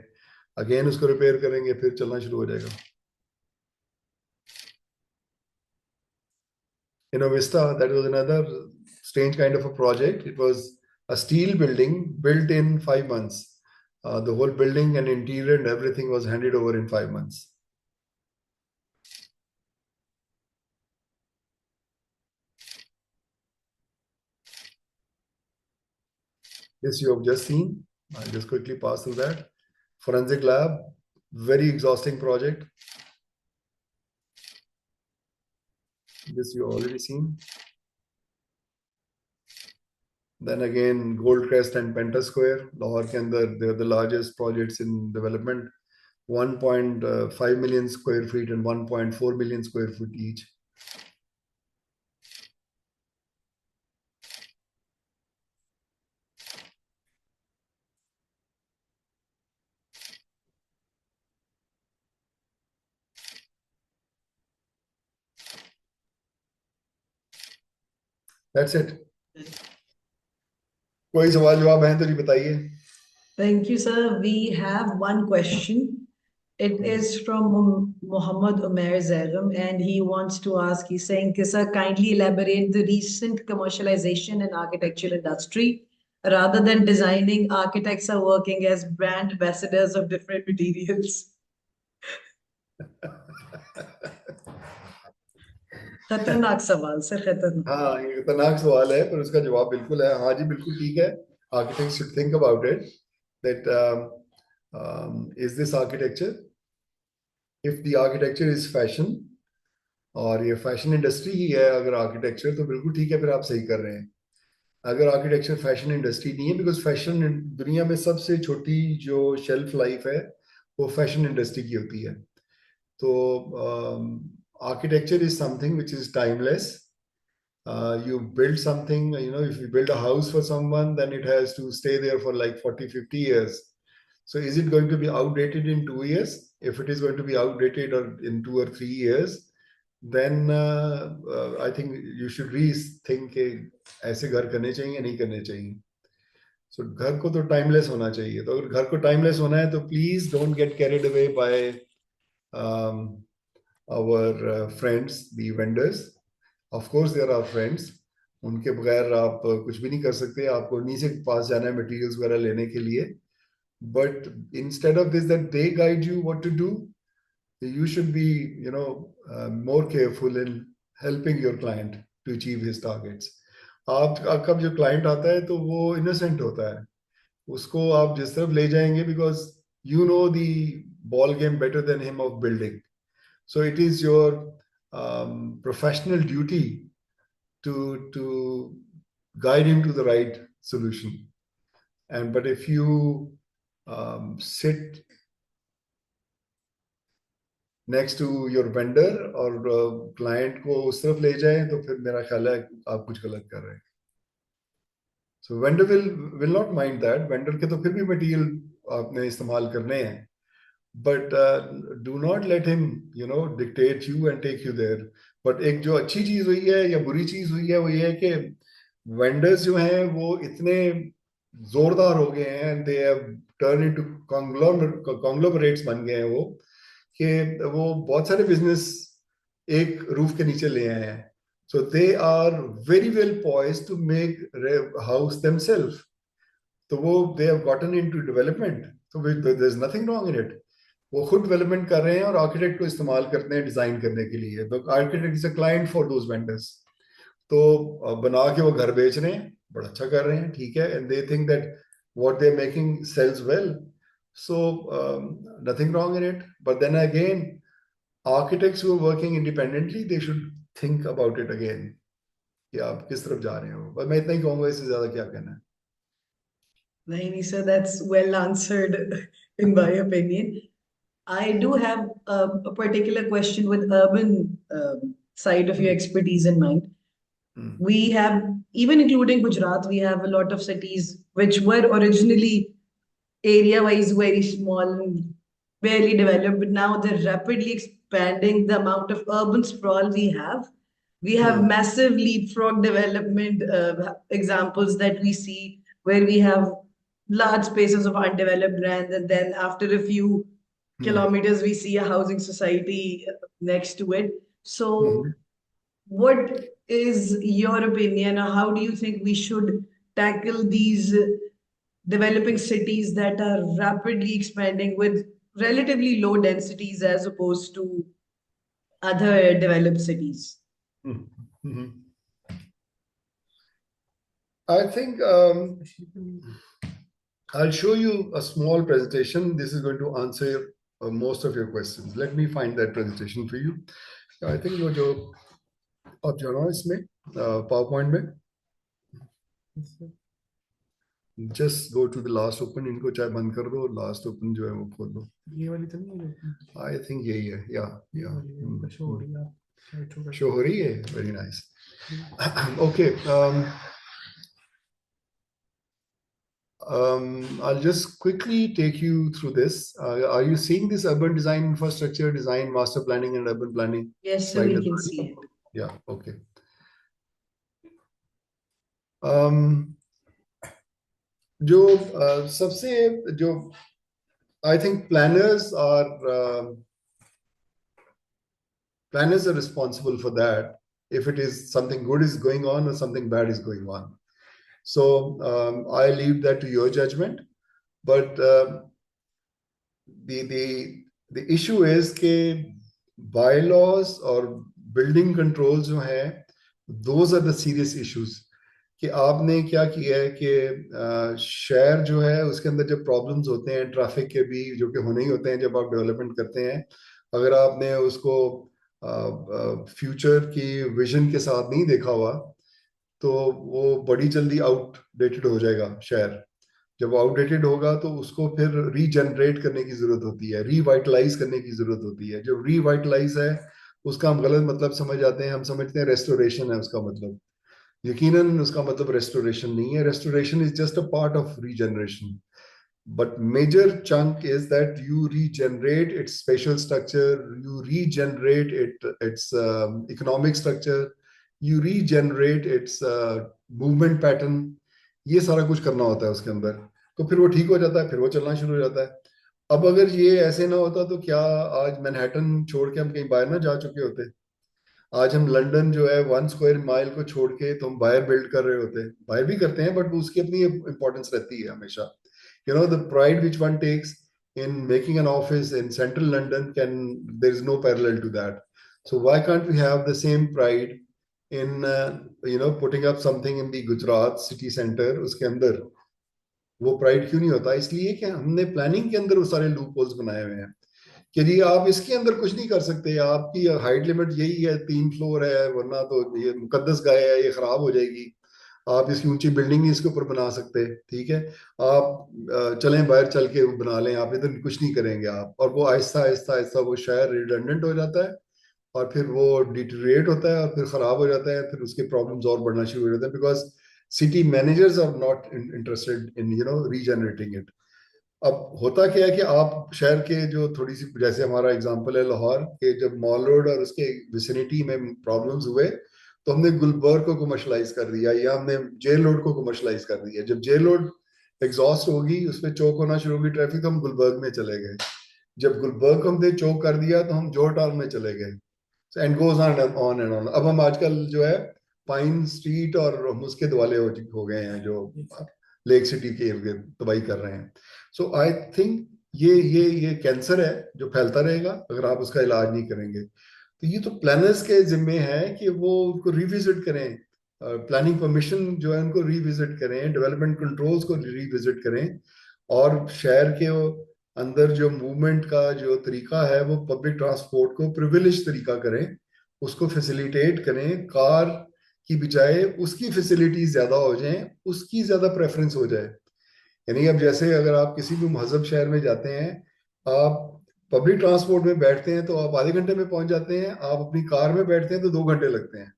अगेन उसको रिपेयर करेंगे, फिर चलना शुरू हो जाएगा. Innovista, that was another strange kind of a project. It was a steel building built in 5 months. The whole building and interior and everything was handed over in 5 months. This you have just seen. I'll just quickly pass through that. Forensic lab, very exhausting project. This you already seen. Then again, Goldcrest and Pentasquare, Lahore ke andar, they're the largest projects in development. 1.5 million square feet and 1.4 million square feet each. That's it. कोई सवाल जवाब है तो जी बताइए. Thank you, sir. We have one question. It is from Muhammad Umair Zagham, and he wants to ask, he's saying, sir, kindly elaborate the recent commercialization in architecture industry. Rather than designing, architects are working as brand ambassadors of different materials. खतरनाक सवाल sir, खतरनाक. हाँ, ये खतरनाक सवाल है, पर उसका जवाब बिल्कुल है. हाँ जी, बिल्कुल ठीक है. Architects should think about it. That is this architecture? If the architecture is fashion, और ये फैशन इंडस्ट्री ही है अगर आर्किटेक्चर, तो बिल्कुल ठीक है, फिर आप सही कर रहे हैं. अगर आर्किटेक्चर फैशन इंडस्ट्री नहीं है, बिकॉज फैशन दुनिया में सबसे छोटी जो शेल्फ लाइफ है वो फैशन इंडस्ट्री की होती है. तो architecture is something which is timeless. You build something, if you build a house for someone, then it has to stay there for like 40, 50 years. So is it going to be outdated in 2 years? If it is going to be outdated or in 2 or 3 years, then I think you should rethink ऐसे घर करने चाहिए नहीं करने चाहिए. So घर को तो timeless होना चाहिए. तो अगर घर को timeless होना है तो please don't get carried away by our friends, the vendors. Of course, they are our friends. उनके बगैर आप कुछ भी नहीं कर सकते. आपको उन्हीं से पास जाना है materials वगैरह लेने के लिए. But instead of this, that they guide you what to do, you should be, more careful in helping your client to achieve his targets. आपका जो client आता है तो वो innocent होता है. उसको आप जिस तरफ ले जाएंगे, because you know the ball game better than him of building. So it is your professional duty to guide him to the right solution. But if you sit next to your vendor और client को उस तरफ ले जाएं, तो फिर मेरा ख्याल है आप कुछ गलत कर रहे हैं. So vendor will not mind that. Vendor के तो फिर भी material आपने इस्तेमाल करने हैं. But do not let him, dictate you and take you there. But एक जो अच्छी चीज हुई है या बुरी चीज हुई है वो ये है कि vendors जो हैं वो इतने जोरदार हो गए हैं, and they have turned into conglomerates बन गए हैं वो, कि वो बहुत सारे business एक रूफ के नीचे ले आए हैं. So they are very well poised to make house themselves. तो वो they have gotten into development. So there's nothing wrong in it. वो खुद डेवलपमेंट कर रहे हैं और आर्किटेक्ट को इस्तेमाल करते हैं डिजाइन करने के लिए. तो architect is a client for those vendors. तो बना के वो घर बेच रहे हैं, बड़ा अच्छा कर रहे हैं, ठीक है. And they think that what they are making sells well. So nothing wrong in it. But then again, architects who are working independently, they should think about it again कि आप किस तरफ जा रहे हो. बस मैं इतना ही कहूंगा, इससे ज्यादा क्या कहना है. नहीं sir, that's well answered in my opinion. I do have a particular question with urban side of your expertise in mind. We have, even including Gujarat, we have a lot of cities which were originally area-wise very small and barely developed, but now they're rapidly expanding the amount of urban sprawl we have. We have massive leapfrog development examples that we see where we have large spaces of undeveloped land, and then after a few kilometers we see a housing society next to it. So what is your opinion, or how do you think we should tackle these developing cities that are rapidly expanding with relatively low densities as opposed to other developed cities? I think I'll show you a small presentation. This is going to answer most of your questions. Let me find that presentation for you. I think वो जो आप जानो इसमें PowerPoint में just go to the last open. इनको चाहे बंद कर दो, last open जो है वो खोल दो. ये वाली तो नहीं है. I think यही है. Yeah. शो हो रही है. शो हो रही है. Very nice. Okay. I'll just quickly take you through this. Are you seeing this urban design, infrastructure design, master planning, and urban planning? Yes, sir, we can see it. Yeah, okay. I think planners are responsible for that if it is something good is going on or something bad is going on. So I leave that to your judgment. But the issue is कि bylaws or building controls जो हैं, those are the serious issues. कि आपने क्या किया है कि शहर जो है उसके अंदर जब प्रॉब्लम्स होते हैं ट्रैफिक के भी जो कि होने ही होते हैं जब आप डेवलपमेंट करते हैं, अगर आपने उसको फ्यूचर की विजन के साथ नहीं देखा हुआ तो वो बड़ी जल्दी आउटडेटेड हो जाएगा शहर. जब आउटडेटेड होगा तो उसको फिर रीजनरेट करने की जरूरत होती है, रीवाइटलाइज करने की जरूरत होती है. जब रीवाइटलाइज है उसका हम गलत मतलब समझ जाते हैं, हम समझते हैं रेस्टोरेशन है उसका मतलब. यकीनन उसका मतलब रेस्टोरेशन नहीं है. Restoration is just a part of regeneration. But major chunk is that you regenerate its spatial structure, you regenerate its economic structure, you regenerate its movement pattern. ये सारा कुछ करना होता है उसके अंदर. तो फिर वो ठीक हो जाता है, फिर वो चलना शुरू हो जाता है. अब अगर ये ऐसे ना होता तो क्या आज मैनहट्टन छोड़ के हम कहीं बाहर ना जा चुके होते? आज हम लंदन जो है 1 स्क्वायर माइल को छोड़ के तो हम बाहर बिल्ड कर रहे होते. बाहर भी करते हैं बट उसकी अपनी इंपॉर्टेंस रहती है हमेशा. You know, the pride which one takes in making an office in central London there is no parallel to that. So why can't we have the same pride in putting up something in the Gujarat city center? उसके अंदर वो pride क्यों नहीं होता? इसलिए कि हमने planning के अंदर वो सारे लूप होल्स बनाए हुए हैं कि जी आप इसके अंदर कुछ नहीं कर सकते, आपकी हाइट लिमिट यही है, 3 फ्लोर है, वरना तो ये मुकद्दस गाय है, ये खराब हो जाएगी. आप इसकी ऊंची बिल्डिंग नहीं इसके ऊपर बना सकते. ठीक है, आप चलें बाहर चल के बना लें, आप इधर कुछ नहीं करेंगे आप. और वो आहिस्ता आहिस्ता आहिस्ता वो शहर रिडंडेंट हो जाता है और फिर वो डिटेरिएट होता है और फिर खराब हो जाता है. फिर उसके प्रॉब्लम्स और बढ़ना शुरू हो जाते हैं because city managers are not interested in regenerating it. अब होता क्या है कि आप शहर के जो थोड़ी सी, जैसे हमारा एग्जांपल है लाहौर के, जब मॉल रोड और उसके विसिनिटी में प्रॉब्लम्स हुए तो हमने गुलबर्ग को कमर्शलाइज कर दिया या हमने जेल रोड को कमर्शलाइज कर दिया. जब जेल रोड एग्जॉस्ट होगी, उसमें चौक होना शुरू होगी ट्रैफिक, तो हम गुलबर्ग में चले गए. जब गुलबर्ग को हमने चौक कर दिया तो हम जोहर टाउन में चले गए. And goes on and on. अब हम आजकल जो है पाइन स्ट्रीट और उसके दुआले हो गए हैं जो लेक सिटी के तबाही कर रहे हैं. सो आई थिंक ये कैंसर है जो फैलता रहेगा अगर आप उसका इलाज नहीं करेंगे. तो ये तो प्लानर्स के जिम्मे है कि वो उनको रिविजिट करें, प्लानिंग परमिशन जो है उनको रिविजिट करें, डेवलपमेंट कंट्रोल्स को रिविजिट करें और शहर के अंदर जो मूवमेंट का जो तरीका है वो पब्लिक ट्रांसपोर्ट को प्रिविलेज तरीका करें, उसको फैसिलिटेट करें. कार की बजाय उसकी फैसिलिटीज ज्यादा हो जाएं, उसकी ज्यादा प्रेफरेंस हो जाए. यानी अब जैसे अगर आप किसी भी महजब शहर में जाते हैं, आप पब्लिक ट्रांसपोर्ट में बैठते हैं तो आप आधे घंटे में पहुंच जाते हैं, आप अपनी कार में बैठते हैं तो 2 घंटे लगते हैं.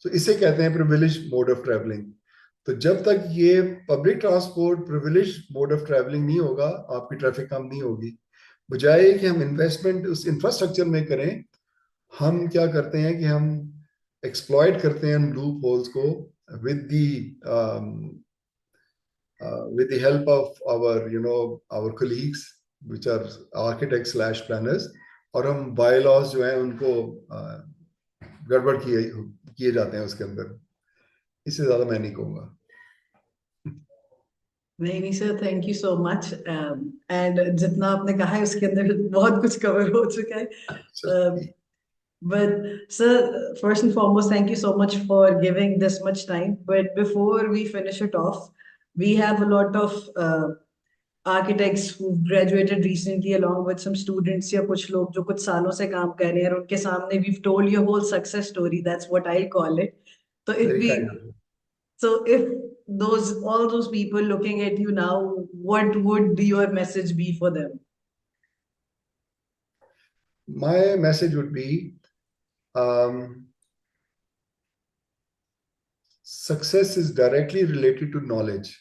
तो इसे कहते हैं प्रिविलेज मोड ऑफ ट्रैवलिंग. तो जब तक ये public transport privilege mode of travelling नहीं होगा, आपकी ट्रैफिक कम नहीं होगी. बजाय कि हम इन्वेस्टमेंट उस इंफ्रास्ट्रक्चर में करें, हम क्या करते हैं कि हम एक्सप्लॉइट करते हैं लूप होल्स को with the help of our colleagues which are architects/planners, और हम bylaws जो हैं उनको गड़बड़ किए जाते हैं उसके अंदर. इससे ज्यादा मैं नहीं कहूँगा. नहीं sir, thank you so much. And जितना आपने कहा है उसके अंदर बहुत कुछ कवर हो चुका है. But sir, first and foremost, thank you so much for giving this much time. But before we finish it off, we have a lot of architects who graduated recently along with some students या कुछ लोग जो कुछ सालों से काम कर रहे हैं और उनके सामने we've told your whole success story. That's what I'll call it. So if Very we, kind of you. so if all those people looking at you now, what would your message be for them? My message would be, success is directly related to knowledge.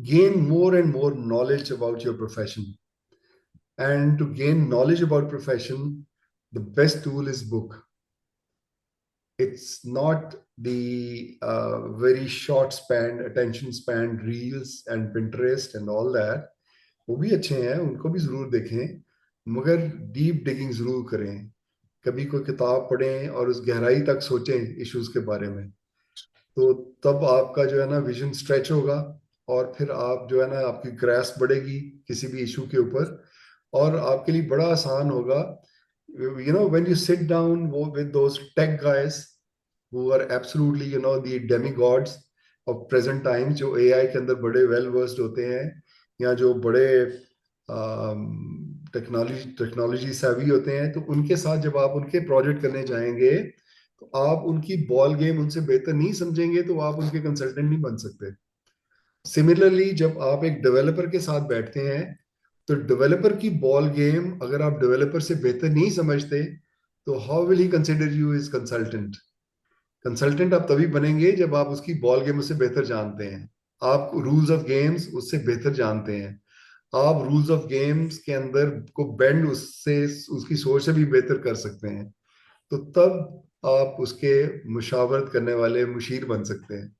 Gain more and more knowledge about your profession. And to gain knowledge about profession, the best tool is book. It's not the very short span, attention span, reels and Pinterest and all that. वो भी अच्छे हैं, उनको भी जरूर देखें, मगर deep digging जरूर करें. कभी कोई किताब पढ़ें और उस गहराई तक सोचें इश्यूज के बारे में. तो तब आपका जो है ना विजन स्ट्रेच होगा और फिर आप जो है ना आपकी ग्रास्प बढ़ेगी किसी भी इशू के ऊपर और आपके लिए बड़ा आसान होगा. You know, when you sit down with those tech guys who are absolutely, you know, the demigods of present times, जो AI के अंदर बड़े well versed होते हैं या जो बड़े टेक्नोलॉजी savvy होते हैं, तो उनके साथ जब आप उनके प्रोजेक्ट करने जाएंगे तो आप उनकी बॉल गेम उनसे बेहतर नहीं समझेंगे तो आप उनके कंसल्टेंट नहीं बन सकते. सिमिलरली जब आप एक डेवलपर के साथ बैठते हैं तो डेवलपर की बॉल गेम अगर आप डेवलपर से बेहतर नहीं समझते तो how will he consider you as consultant. Consultant आप तभी बनेंगे जब आप उसकी बॉल गेम उससे बेहतर जानते हैं, आप रूल्स ऑफ गेम्स उससे बेहतर जानते हैं, आप रूल्स ऑफ गेम्स के अंदर को बेंड उससे उसकी सोच से भी बेहतर कर सकते हैं. तो तब आप उसके मुशावरत करने वाले मुशीर बन सकते हैं.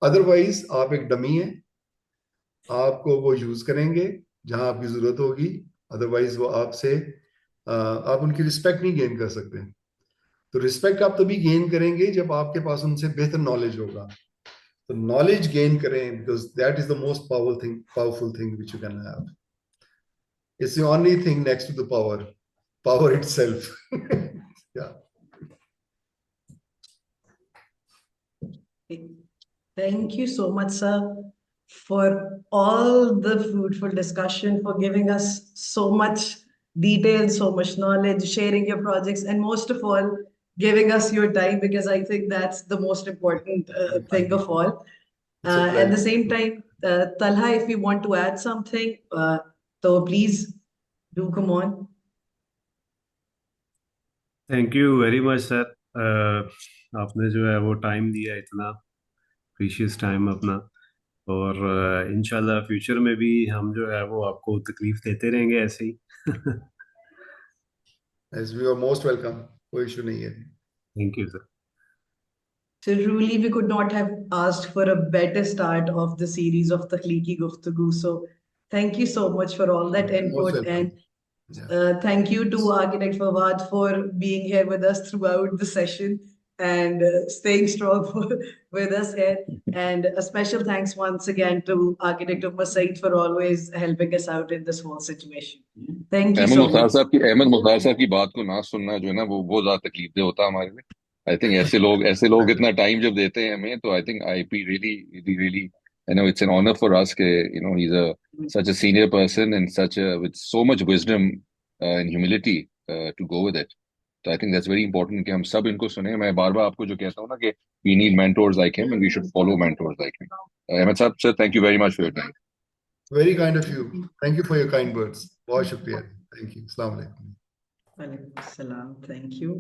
अदरवाइज आप एक डमी हैं, आपको वो यूज करेंगे जहां आपकी जरूरत होगी, अदरवाइज वो आपसे आप उनकी रिस्पेक्ट नहीं गेन कर सकते. तो रिस्पेक्ट आप तभी गेन करेंगे जब आपके पास उनसे बेहतर नॉलेज होगा. तो नॉलेज गेन करें because that is the most powerful thing which you can have. It's the only thing next to the power itself. या Thank you so much, sir, for all the fruitful discussion, for giving us so much detail, so much knowledge, sharing your projects, and most of all, giving us your time, because I think that's the most important thing of all. At the same time, Talha, if you want to add something, so please do come on. Thank you very much sir. आपने जो है वो time दिया, इतना precious time अपना, और इंशाल्लाह future में भी हम जो है वो आपको तकलीफ देते रहेंगे ऐसे ही. As we are most welcome. कोई इशू नहीं है. Thank you sir. So truly, we could not have asked for a better start of the series of Takhliqi Guftagu. So thank you so much for all that input, and thank you to Architect Fawad for being here with us throughout the session and staying strong with us here. And a special thanks once again to Architect Umar Saeed for always helping us out in this whole situation. Thank you so much. Ahmed Mukhtar साहब की बात को ना सुनना जो है ना वो बहुत ज्यादा तकलीफ दे होता है हमारे लिए. आई थिंक ऐसे लोग इतना टाइम जब देते हैं हमें, तो I think IP really I know it's an honor for us कि you know he's such a senior person and with so much wisdom and humility to go with it. So I think that's very important कि हम सब इनको सुने. मैं बार-बार आपको जो कहता हूँ ना कि we need mentors like him and we should follow mentors like him. Ahmed sir, thank you very much for your time. Very kind of you. Thank you for your kind words. बहुत शुक्रिया. Thank you. Assalamu alaikum. Walaikum assalam. Thank you.